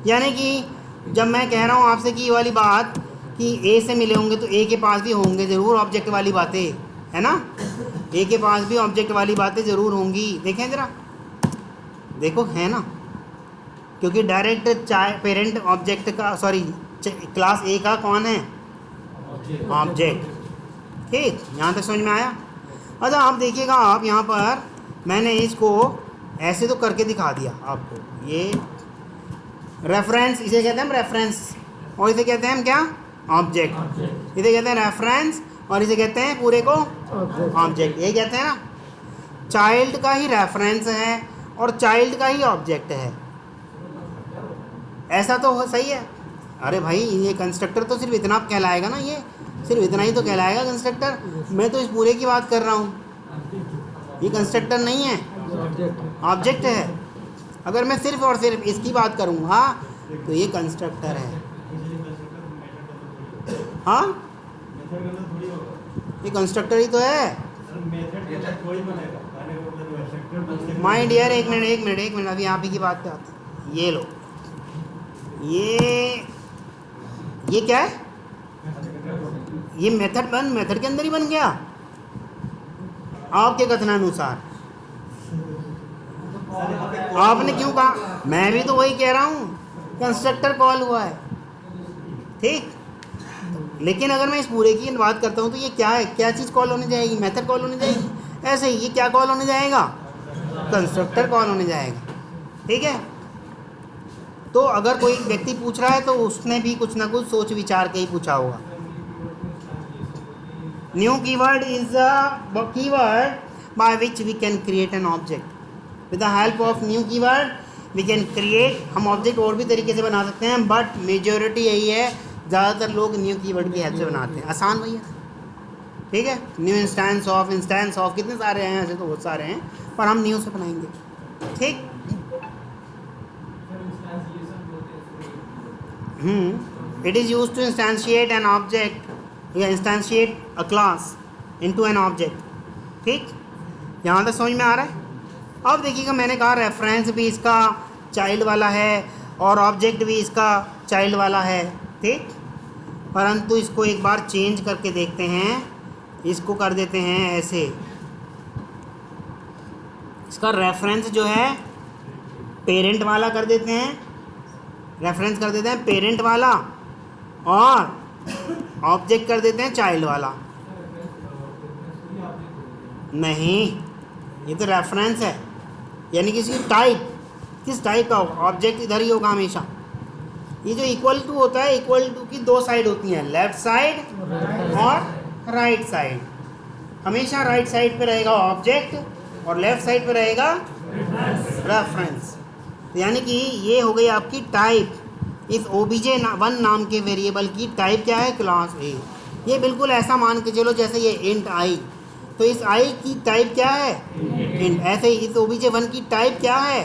यानी कि जब मैं कह रहा हूँ आपसे कि ये वाली बात कि ए से मिले होंगे तो ए के पास भी होंगे ज़रूर ऑब्जेक्ट वाली बातें, है ना। ए के पास भी ऑब्जेक्ट वाली बातें ज़रूर होंगी। देखें ज़रा, देखो है ना, क्योंकि डायरेक्ट पेरेंट ऑब्जेक्ट का, सॉरी क्लास ए का कौन है? ऑब्जेक्ट, ठीक। यहाँ तक समझ में आया? अच्छा आप देखिएगा, आप यहाँ पर मैंने इसको ऐसे तो करके दिखा दिया आपको। ये रेफरेंस, इसे कहते हैं हम रेफरेंस, और इसे कहते हैं हम क्या? ऑब्जेक्ट। इसे कहते हैं रेफरेंस और इसे कहते हैं पूरे को ऑब्जेक्ट। ये कहते हैं ना, चाइल्ड का ही रेफरेंस है और चाइल्ड का ही ऑब्जेक्ट है, ऐसा तो सही है। अरे भाई ये कंस्ट्रक्टर तो सिर्फ इतना कहलाएगा ना, ये सिर्फ इतना ही तो कहलाएगा कंस्ट्रक्टर। मैं तो इस पूरे की बात कर रहा हूँ, ये कंस्ट्रक्टर नहीं है, ऑब्जेक्ट है। अगर मैं सिर्फ और सिर्फ इसकी बात करूँगा तो ये कंस्ट्रक्टर है। हाँ, ये कंस्ट्रक्टर ही तो है। माय डियर, एक मिनट, अभी आप ही की बात पे आते हैं। ये लो, ये क्या है? ये मेथड के अंदर ही बन गया आपके कथनानुसार। आपने क्यों कहा? मैं भी तो वही कह रहा हूँ, कंस्ट्रक्टर कॉल हुआ है, ठीक। लेकिन अगर मैं इस पूरे की बात करता हूँ तो ये क्या है? क्या चीज़ कॉल होने जाएगी? मेथड कॉल होने जाएगी। ऐसे ही ये क्या कॉल होने जाएगा? कंस्ट्रक्टर कॉल होने जाएगा, ठीक है। तो अगर कोई व्यक्ति पूछ रहा है तो उसने भी कुछ ना कुछ सोच विचार के ही पूछा होगा। New keyword is a keyword by which we can create an object. With the help of new keyword we can create. हम ऑब्जेक्ट और भी तरीके से बना सकते हैं, बट मेजॉरिटी यही है, ज़्यादातर लोग न्यू कीवर्ड की हेल्प से बनाते हैं। आसान भैया, ठीक है। न्यू इंस्टेंस ऑफ कितने सारे हैं, ऐसे तो बहुत सारे हैं, पर हम न्यू से बनाएंगे, ठीक। It is used to instantiate an object या instantiate a class into an object, ठीक। यहाँ तक समझ में आ रहा है? अब देखिएगा, मैंने कहा रेफरेंस भी इसका चाइल्ड वाला है और ऑब्जेक्ट भी इसका चाइल्ड वाला है, ठीक। परंतु इसको एक बार चेंज करके देखते हैं, इसको कर देते हैं ऐसे, इसका रेफरेंस जो है पेरेंट वाला कर देते हैं, रेफरेंस कर देते हैं पेरेंट वाला, और ऑब्जेक्ट कर देते हैं चाइल्ड वाला। नहीं, ये तो रेफरेंस है, यानी किसी टाइप, किस टाइप का ऑब्जेक्ट इधर ही होगा हमेशा। ये जो इक्वल टू होता है, इक्वल टू की दो साइड होती हैं, लेफ्ट साइड और राइट साइड। हमेशा राइट साइड पे रहेगा ऑब्जेक्ट और लेफ्ट साइड पे रहेगा रेफरेंस। तो यानी कि ये हो गई आपकी टाइप। इस obj1 नाम के वेरिएबल की टाइप क्या है? क्लास ए। ये बिल्कुल ऐसा मान के चलो जैसे ये इंट आई, तो इस आई की टाइप क्या है? इंट। ऐसे ही इस obj1 की टाइप क्या है?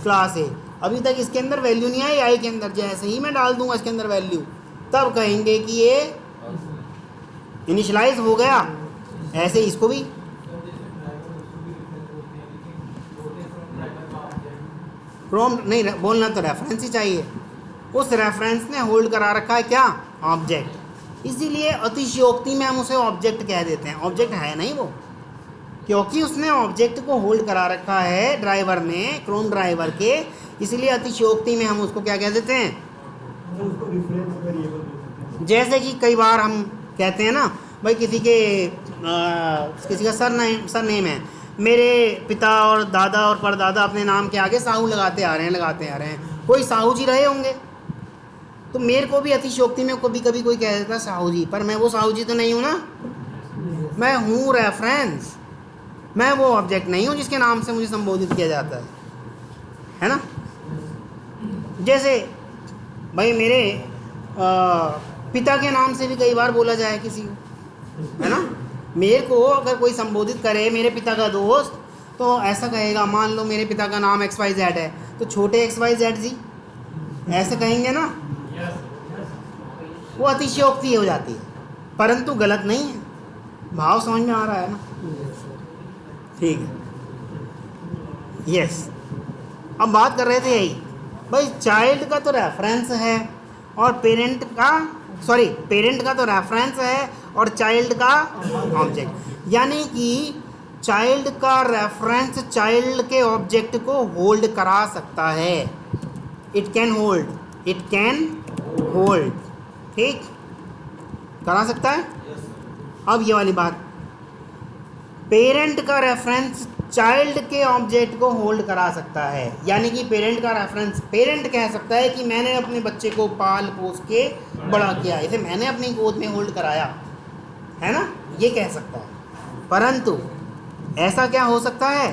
क्लास ए। अभी तक इसके अंदर वैल्यू नहीं आई आई के अंदर, जैसे ही मैं डाल दूंगा इसके अंदर वैल्यू, तब कहेंगे कि ये इनिशियलाइज हो गया। ऐसे इसको भी फ्रॉम नहीं बोलना, तो रेफरेंस ही चाहिए। उस रेफरेंस ने होल्ड करा रखा है क्या? ऑब्जेक्ट। इसीलिए अतिशयोक्ति में हम उसे ऑब्जेक्ट कह देते हैं। ऑब्जेक्ट है नहीं वो, क्योंकि उसने ऑब्जेक्ट को होल्ड करा रखा है ड्राइवर ने, क्रोम ड्राइवर के, इसलिए अतिशयोक्ति में हम उसको क्या कह देते हैं? जैसे कि कई बार हम कहते हैं ना भाई, किसी का सरनेम है, मेरे पिता और दादा और परदादा अपने नाम के आगे साहू लगाते आ रहे हैं, कोई साहू जी रहे होंगे, तो मेरे को भी अतिशयोक्ति में कभी कभी कोई कह देता है साहू जी, पर मैं वो साहू जी तो नहीं हूँ ना, मैं हूँ रेफरेंस, मैं वो ऑब्जेक्ट नहीं हूँ जिसके नाम से मुझे संबोधित किया जाता है ना। जैसे भाई मेरे पिता के नाम से भी कई बार बोला जाए किसी को, है ना। मेरे को अगर कोई संबोधित करे, मेरे पिता का दोस्त, तो ऐसा कहेगा, मान लो मेरे पिता का नाम XYZ है, तो छोटे XYZ जी ऐसे कहेंगे ना, वो अतिशयोक्ति हो जाती है, परंतु गलत नहीं है। भाव समझ में आ रहा है ना? ठीक है, यस। अब बात कर रहे थे यही भाई, चाइल्ड का तो रेफरेंस है और पेरेंट का तो रेफरेंस है और चाइल्ड का ऑब्जेक्ट, यानी कि चाइल्ड का रेफरेंस चाइल्ड के ऑब्जेक्ट को होल्ड करा सकता है। इट कैन होल्ड, ठीक, करा सकता है। अब ये वाली बात, पेरेंट का रेफरेंस चाइल्ड के ऑब्जेक्ट को होल्ड करा सकता है, यानी कि पेरेंट का रेफरेंस, पेरेंट कह सकता है कि मैंने अपने बच्चे को पाल पोस के बड़ा किया, इसे मैंने अपनी गोद में होल्ड कराया, है ना, ये कह सकता है। परंतु ऐसा क्या हो सकता है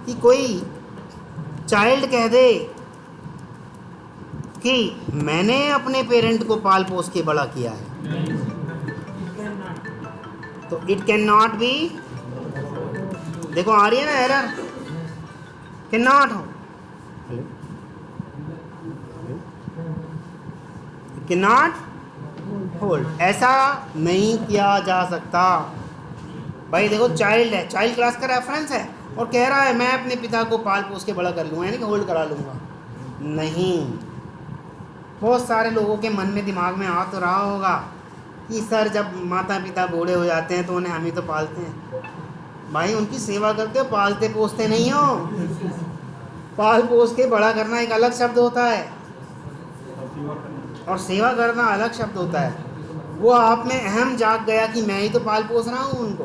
कि कोई चाइल्ड कह दे कि मैंने अपने पेरेंट को पाल पोस के बड़ा किया है, तो इट कैन नॉट बी। देखो आ रही है ना एरर, कैन नॉट हो, कैन नॉट होल्ड, ऐसा नहीं किया जा सकता। भाई देखो चाइल्ड है, चाइल्ड क्लास का रेफरेंस है और कह रहा है मैं अपने पिता को पाल पोस के बड़ा कर लूँगा, यानी कि होल्ड करा लूँगा। नहीं, बहुत सारे लोगों के मन में दिमाग में आ तो रहा होगा कि सर जब माता पिता बूढ़े हो जाते हैं तो उन्हें हम ही तो पालते हैं। भाई उनकी सेवा करते हो, पालते पोसते नहीं हो। पाल पोस के बड़ा करना एक अलग शब्द होता है और सेवा करना अलग शब्द होता है। वो आप में अहम जाग गया कि मैं ही तो पाल पोस रहा हूँ उनको।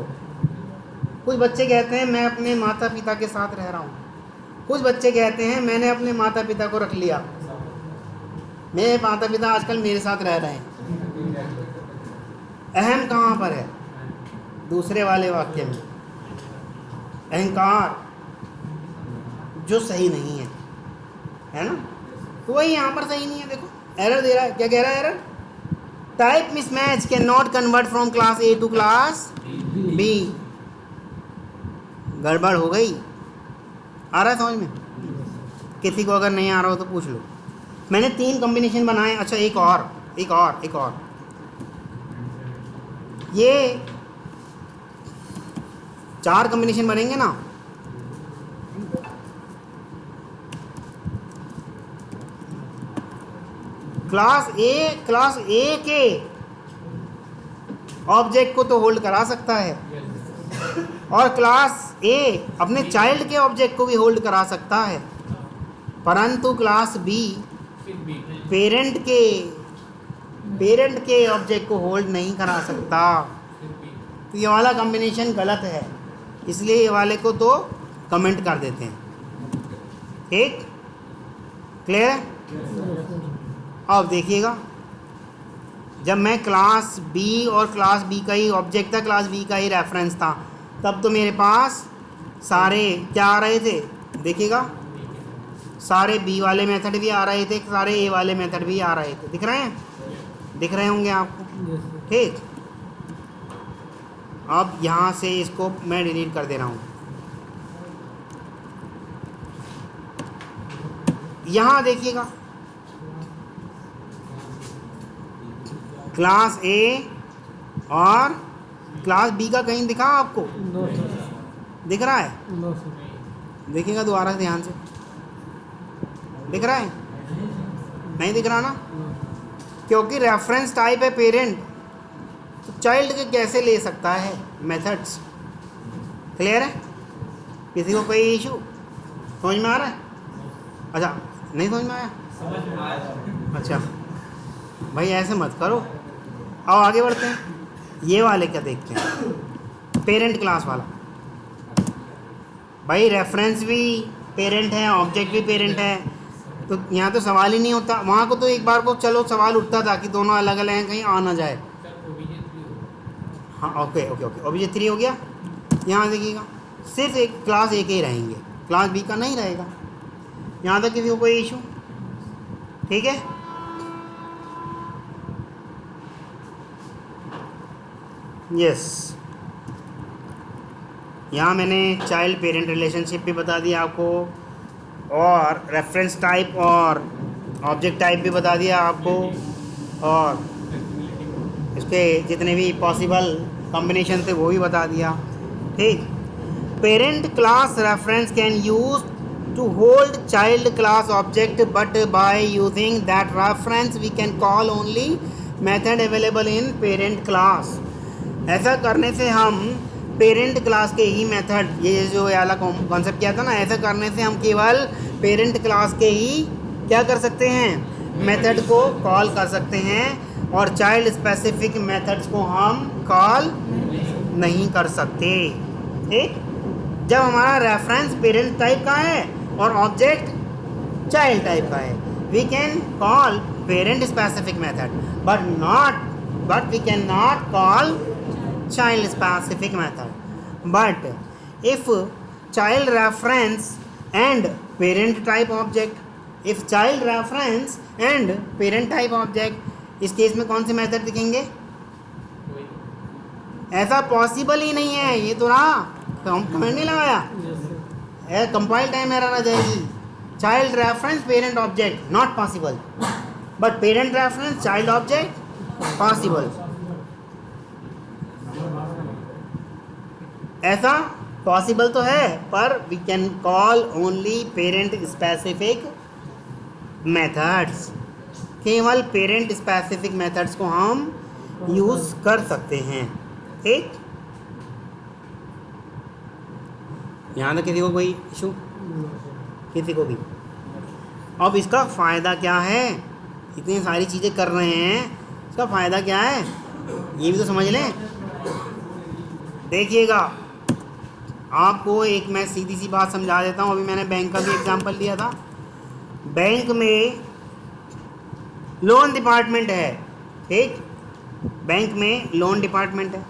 कुछ बच्चे कहते हैं मैं अपने माता पिता के साथ रह रहा हूँ, कुछ बच्चे कहते हैं मैंने अपने माता पिता को रख लिया, मेरे माता पिता आजकल मेरे साथ रह रहे हैं। अहम कहाँ पर है? दूसरे वाले वाक्य में अहंकार, जो सही नहीं है ना, तो वही यहाँ पर सही नहीं है। देखो एरर दे रहा है, क्या कह रहा है error? Type mismatch can not convert from class A to class B. गड़बड़ हो गई। आ रहा है समझ में? किसी को अगर नहीं आ रहा हो तो पूछ लो। मैंने 3 कॉम्बिनेशन बनाए। अच्छा एक और ये 4 कॉम्बिनेशन बनेंगे ना। क्लास ए के ऑब्जेक्ट को तो होल्ड करा सकता है और क्लास ए अपने चाइल्ड के ऑब्जेक्ट को भी होल्ड करा सकता है, परंतु क्लास बी पेरेंट के ऑब्जेक्ट को होल्ड नहीं करा सकता। तो ये वाला कॉम्बिनेशन गलत है, इसलिए ये वाले को तो कमेंट कर देते हैं। ठीक, क्लियर है? अब देखिएगा, जब मैं क्लास बी और क्लास बी का ही ऑब्जेक्ट था, क्लास बी का ही रेफरेंस था, तब तो मेरे पास सारे क्या आ रहे थे, देखिएगा, सारे बी वाले मेथड भी आ रहे थे, सारे ए वाले मेथड भी आ रहे थे। दिख रहे हैं? दिख रहे होंगे आपको। ठीक, अब यहाँ से इसको मैं डिलीट कर दे रहा हूँ। यहाँ देखिएगा, क्लास ए और क्लास बी का कहीं दिखा आपको? दिख रहा है? देखिएगा दोबारा ध्यान से, दिख रहा है? नहीं दिख रहा ना, क्योंकि रेफरेंस टाइप है पेरेंट, तो चाइल्ड के कैसे ले सकता है मेथड्स। क्लियर है? किसी को कोई इशू समझ में आ रहा है? अच्छा, नहीं समझ में आया? अच्छा भाई, ऐसे मत करो। आओ आगे बढ़ते हैं, ये वाले क्या देखते हैं, पेरेंट क्लास वाला। भाई रेफरेंस भी पेरेंट है, ऑब्जेक्ट भी पेरेंट है, तो यहाँ तो सवाल ही नहीं होता। वहाँ को तो एक बार को चलो सवाल उठता था कि दोनों अलग अलग हैं, कहीं आ ना जाए। हाँ ओके ओके ओके, ऑब्जेक्ट 3 हो गया। यहाँ देखिएगा, सिर्फ एक क्लास ए के ही रहेंगे, क्लास बी का नहीं रहेगा। यहाँ तक किसी को कोई इशू? ठीक है, यस। यहाँ मैंने चाइल्ड पेरेंट रिलेशनशिप भी बता दिया आपको, और रेफरेंस टाइप और ऑब्जेक्ट टाइप भी बता दिया आपको, और इसके जितने भी पॉसिबल कॉम्बिनेशन थे वो भी बता दिया। ठीक, parent class reference can use to hold child class object, but by using that reference we can call only method available in parent class। ऐसा करने से हम पेरेंट क्लास के ही मेथड, ये जो वाला कॉन्सेप्ट किया था ना, ऐसा करने से हम केवल पेरेंट क्लास के ही क्या कर सकते हैं, मेथड को कॉल कर सकते हैं, और चाइल्ड स्पेसिफिक मेथड्स को हम कॉल नहीं कर सकते। ठीक, जब हमारा रेफरेंस पेरेंट टाइप का है और ऑब्जेक्ट चाइल्ड टाइप का है, we can call parent specific method, but we can not call child specific method. But if child reference and parent type object, if child reference and parent type object, इस केस में कौन से मेथड दिखेंगे? ऐसा पॉसिबल ही नहीं है। ये तो रहा, कमेंट नहीं लगाया, कंपाइल टाइम एरर आ जाएगी। Child reference parent object not possible, but parent reference child object possible. ऐसा पॉसिबल तो है, पर we can call only parent specific methods. केवल पेरेंट स्पेसिफिक मेथड्स को हम यूज़ कर सकते हैं। ठीक, यहाँ तक किसी को कोई इशू? किसी को भी? अब इसका फ़ायदा क्या है? इतनी सारी चीज़ें कर रहे हैं, इसका फ़ायदा क्या है ये भी तो समझ लें। देखिएगा, आपको एक मैं सीधी सी बात समझा देता हूँ। अभी मैंने बैंक का भी एग्जांपल दिया था। बैंक में लोन डिपार्टमेंट है, ठीक, बैंक में लोन डिपार्टमेंट है।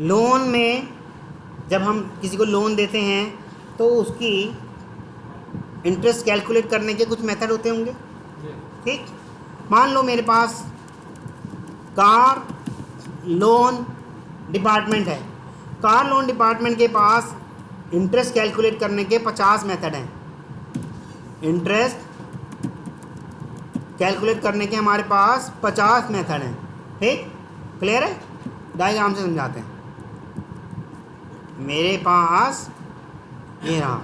लोन में जब हम किसी को लोन देते हैं तो उसकी इंटरेस्ट कैलकुलेट करने के कुछ मेथड होते होंगे। ठीक, मान लो मेरे पास कार लोन डिपार्टमेंट है। कार लोन डिपार्टमेंट के पास इंटरेस्ट कैलकुलेट करने के 50 मेथड हैं। इंटरेस्ट कैलकुलेट करने के हमारे पास 50 मेथड हैं। ठीक, क्लियर है? डायग्राम से समझाते हैं। मेरे पास ये रहा,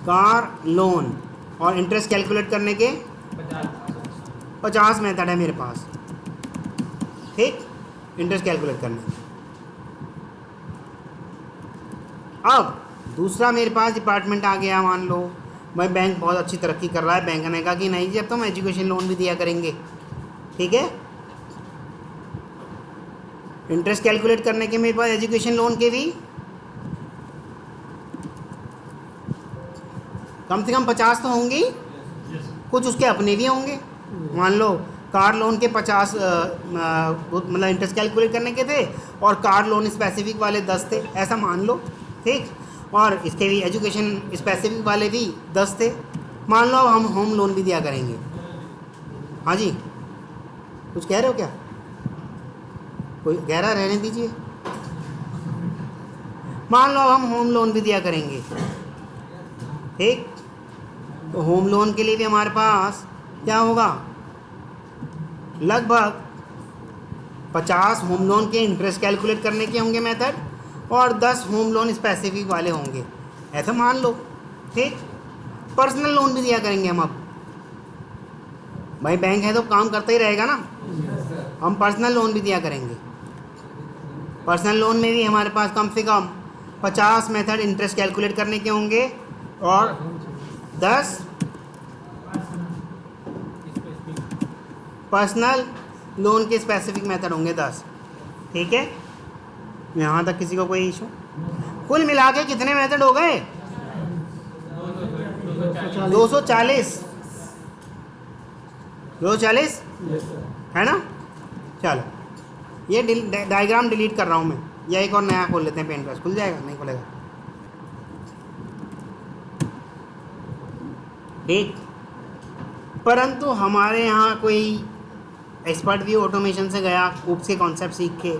कार लोन और इंटरेस्ट कैलकुलेट करने के 50 मेथड है मेरे पास। ठीक, इंटरेस्ट कैलकुलेट करना। अब दूसरा मेरे पास डिपार्टमेंट आ गया, मान लो भाई बैंक बहुत अच्छी तरक्की कर रहा है, बैंक ने कहा कि नहीं जी अब तो हम एजुकेशन लोन भी दिया करेंगे। ठीक है, इंटरेस्ट कैलकुलेट करने के मेरे पास एजुकेशन लोन के भी कम से कम 50 तो होंगे ही, कुछ उसके अपने भी होंगे। मान लो कार लोन के 50 मतलब इंटरेस्ट कैलकुलेट करने के थे, और कार लोन स्पेसिफिक वाले 10 थे, ऐसा मान लो। ठीक, और इसके भी एजुकेशन स्पेसिफिक वाले भी 10 थे। मान लो अब हम होम लोन भी दिया करेंगे। हाँ जी, कुछ कह रहे हो क्या? कोई कह रहा, रहने दीजिए। मान लो अब हम होम लोन भी दिया करेंगे। ठीक, तो होम लोन के लिए भी हमारे पास क्या होगा, लगभग 50 होम लोन के इंटरेस्ट कैलकुलेट करने के होंगे मेथड, और 10 होम लोन स्पेसिफिक वाले होंगे, ऐसा मान लो। ठीक, पर्सनल लोन भी दिया करेंगे हम। अब भाई बैंक है तो काम करता ही रहेगा ना, हम पर्सनल लोन भी दिया करेंगे। पर्सनल लोन में भी हमारे पास कम से कम 50 मेथड इंटरेस्ट कैलकुलेट करने के होंगे, और 10 पर्सनल लोन के स्पेसिफिक मेथड होंगे, 10। ठीक है, यहाँ तक किसी को कोई इशू? कुल मिला के कितने मेथड हो गए? 240 है ना। चलो, ये डायग्राम डिलीट कर रहा हूँ मैं, या एक और नया खोल लेते हैं, पेंट ब्रश खुल जाएगा? नहीं खुलेगा। ठीक, परंतु हमारे यहाँ कोई एक्सपर्ट भी ऑटोमेशन से गया, कूप्स के कॉन्सेप्ट सीख के,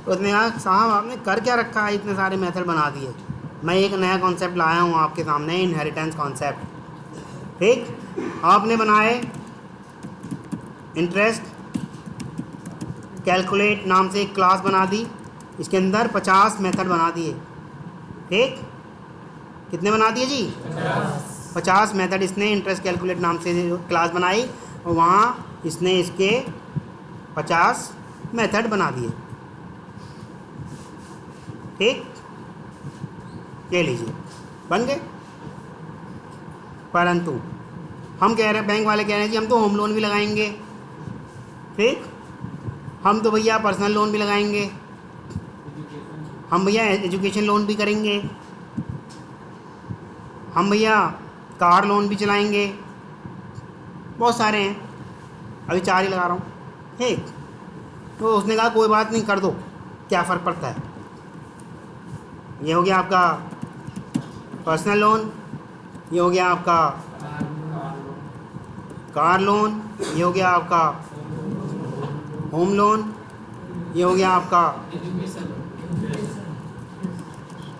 तो उसने कहा साहब आपने कर क्या रखा है, इतने सारे मेथड बना दिए। मैं एक नया कॉन्सेप्ट लाया हूँ आपके सामने, इनहेरिटेंस कॉन्सेप्ट। ठीक, आपने बनाए इंटरेस्ट कैलकुलेट नाम से एक क्लास बना दी, इसके अंदर 50 मेथड बना दिए। ठीक, कितने बना दिए जी? 50 मेथड इसने इंटरेस्ट कैलकुलेट नाम से क्लास बनाई, और वहाँ इसने इसके 50 मेथड बना दिए। ठीक, ये लीजिए बन गए। परंतु हम कह रहे हैं, बैंक वाले कह रहे हैं जी हम तो होम लोन भी लगाएंगे। ठीक, हम तो भैया पर्सनल लोन भी लगाएंगे, हम भैया एजुकेशन लोन भी करेंगे, हम भैया कार लोन भी चलाएंगे, बहुत सारे हैं, अभी 4 ही लगा रहा हूँ। ठीक, तो उसने कहा कोई बात नहीं, कर दो, क्या फ़र्क पड़ता है। ये हो गया आपका पर्सनल लोन, ये हो गया आपका कार लोन, ये हो गया आपका होम लोन, ये हो गया आपका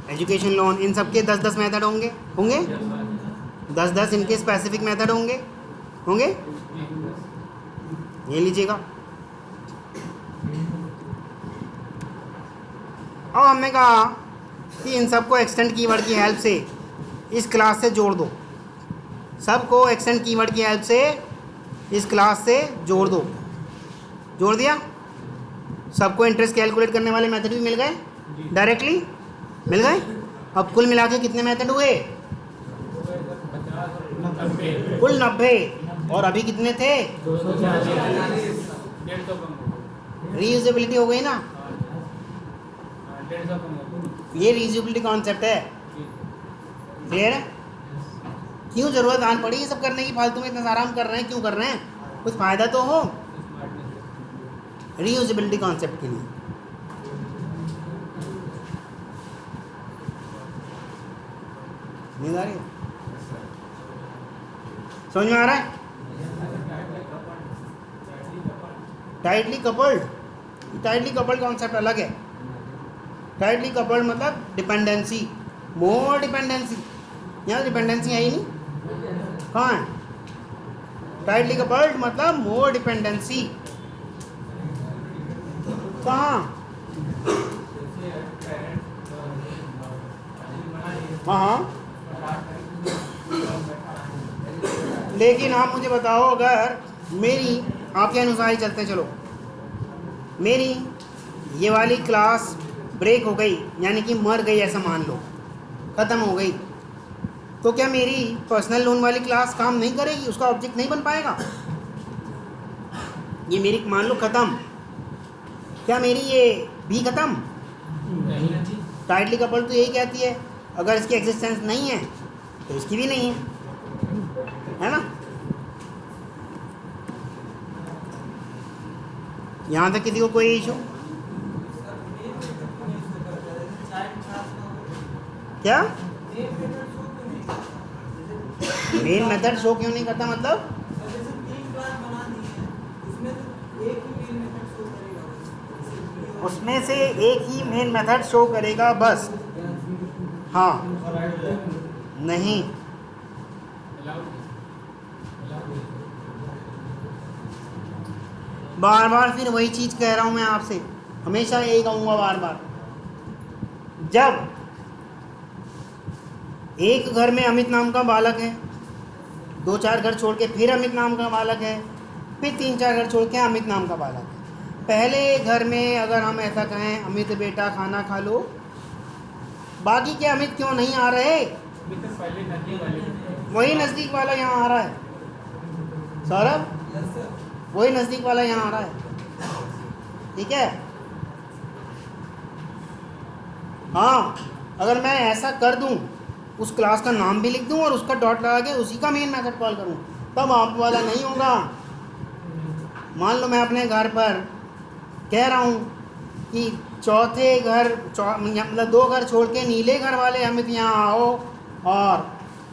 एजुकेशन लोन। इन सब के 10-10 मेथड होंगे 10-10 इनके स्पेसिफिक मेथड होंगे। ये लीजिएगा। अब हमने कहा कि इन सबको एक्सटेंड कीवर्ड की हेल्प से इस क्लास से जोड़ दो, सबको एक्सटेंड कीवर्ड की हेल्प से इस क्लास से जोड़ दो। जोड़ दिया, सबको इंटरेस्ट कैलकुलेट करने वाले मेथड भी मिल गए, डायरेक्टली मिल गए। अब कुल मिला के कितने मेथड हुए? कुल 90। और अभी कितने थे? रीयूजेबिलिटी हो गई ना, ये रीयूजेबिलिटी कॉन्सेप्ट है। क्लियर है? क्यों जरूरत आन पड़ी ये सब करने की? फालतू में इतना सारा हम कर रहे हैं, क्यों कर रहे हैं? कुछ फ़ायदा तो हो रीयूजेबिलिटी कॉन्सेप्ट के लिए। नहीं आ रही? समझ में आ रहा है? टाइटली कपल्ड कॉन्सेप्ट अलग है। टाइटली कपल्ड मतलब डिपेंडेंसी, मोर डिपेंडेंसी। यहाँ डिपेंडेंसी है ही नहीं, कहाँ है? टाइटली कपल्ड मतलब मोर डिपेंडेंसी, कहाँ? हाँ, लेकिन आप मुझे बताओ, अगर मेरी आपके अनुसार ही चलते चलो, मेरी ये वाली क्लास ब्रेक हो गई, यानी कि मर गई ऐसा मान लो, ख़त्म हो गई, तो क्या मेरी पर्सनल लोन वाली क्लास काम नहीं करेगी, उसका ऑब्जेक्ट नहीं बन पाएगा? ये मेरी मान लो ख़त्म, क्या मेरी ये भी ख़त्म? टाइटली कपल तो यही कहती है, अगर इसकी एग्जिस्टेंस नहीं है तो इसकी भी नहीं है ना? यहाँ तक किसी को कोई इशू? क्या मेन मेथड शो क्यों नहीं करता? मतलब उसमें से एक ही मेन मेथड शो करेगा बस। हाँ, नहीं, बार बार फिर वही चीज़ कह रहा हूँ मैं आपसे, हमेशा यही कहूँगा बार बार, जब एक घर में अमित नाम का बालक है, 2-4 घर छोड़ के फिर अमित नाम का बालक है, फिर 3-4 घर छोड़ के अमित नाम का बालक है। पहले घर में अगर हम ऐसा कहें, अमित बेटा खाना खा लो, बाकी के अमित क्यों नहीं आ रहे? वही नज़दीक वाला यहाँ आ रहा है सौरभ, वही नज़दीक वाला यहाँ आ रहा है, ठीक है? हाँ, अगर मैं ऐसा कर दूँ, उस क्लास का नाम भी लिख दूँ और उसका डॉट लगा के उसी का मेन मेथड कॉल करूँ, तब आप वाला नहीं होगा। मान लो मैं अपने घर पर कह रहा हूँ कि चौथे घर मतलब 2 घर छोड़ के नीले घर वाले अमित यहाँ आओ और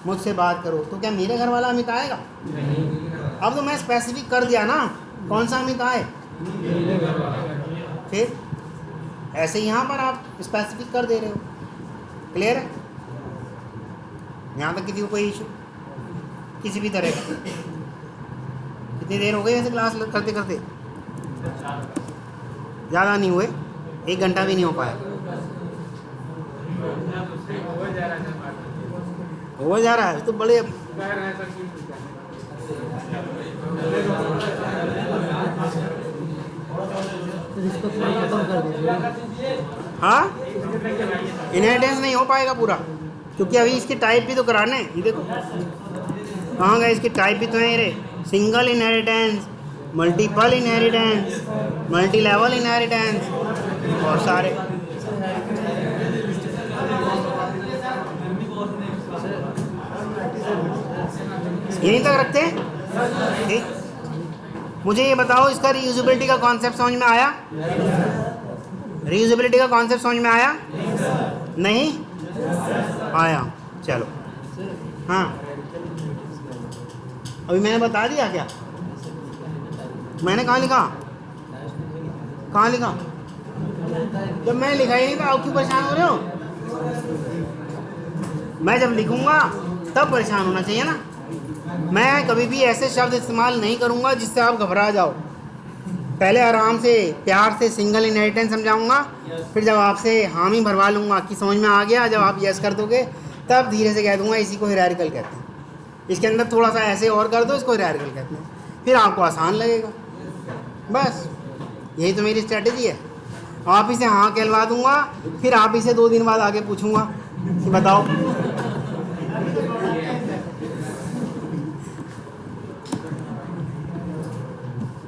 मुझसे बात करो, तो क्या मेरे घर वाला अमित आएगा? नहीं। अब तो मैं स्पेसिफिक कर दिया ना कौन सा अमित आए। फिर ऐसे यहाँ पर आप स्पेसिफिक कर दे रहे हो। क्लियर है? यहाँ तक किसी को कोई इशू किसी भी तरह का? कितनी देर हो गई वैसे क्लास करते करते? ज़्यादा नहीं हुए, 1 घंटा भी नहीं हो पाया। हो जा रहा है तो बड़े हाँ, इनहेरिटेंस नहीं हो पाएगा पूरा, क्योंकि अभी इसके टाइप भी तो कराने हैं। ये देखो कहाँ गए, इसके टाइप भी तो हैं रे, single inheritance, multiple inheritance, multi level inheritance, और सारे। यहीं तक रखते हैं, ठीक? मुझे ये बताओ, इसका रीयूजेबिलिटी का कॉन्सेप्ट समझ में आया? रीयूजेबिलिटी का कॉन्सेप्ट समझ में आया? नहीं आया? चलो, हाँ, अभी मैंने बता दिया क्या? मैंने कहाँ लिखा? कहाँ लिखा? जब मैं लिखा ही नहीं तो आप क्यों परेशान हो रहे हो? मैं जब लिखूंगा तब परेशान होना चाहिए ना। मैं कभी भी ऐसे शब्द इस्तेमाल नहीं करूंगा जिससे आप घबरा जाओ। पहले आराम से प्यार से सिंगल इनहेरिटेंस समझाऊंगा, फिर जब आपसे हामी भरवा लूँगा कि समझ में आ गया, जब आप यस कर दोगे तब धीरे से कह दूंगा इसी को हायरार्किकल कहते हैं, इसके अंदर थोड़ा सा ऐसे और कर दो, इसको हायरार्किकल कहते हैं, फिर आपको आसान लगेगा। बस यही तो मेरी स्ट्रेटजी है। आप इसे हाँ कहलवा दूंगा, फिर आप इसे 2 दिन बाद आगे पूछूंगा कि बताओ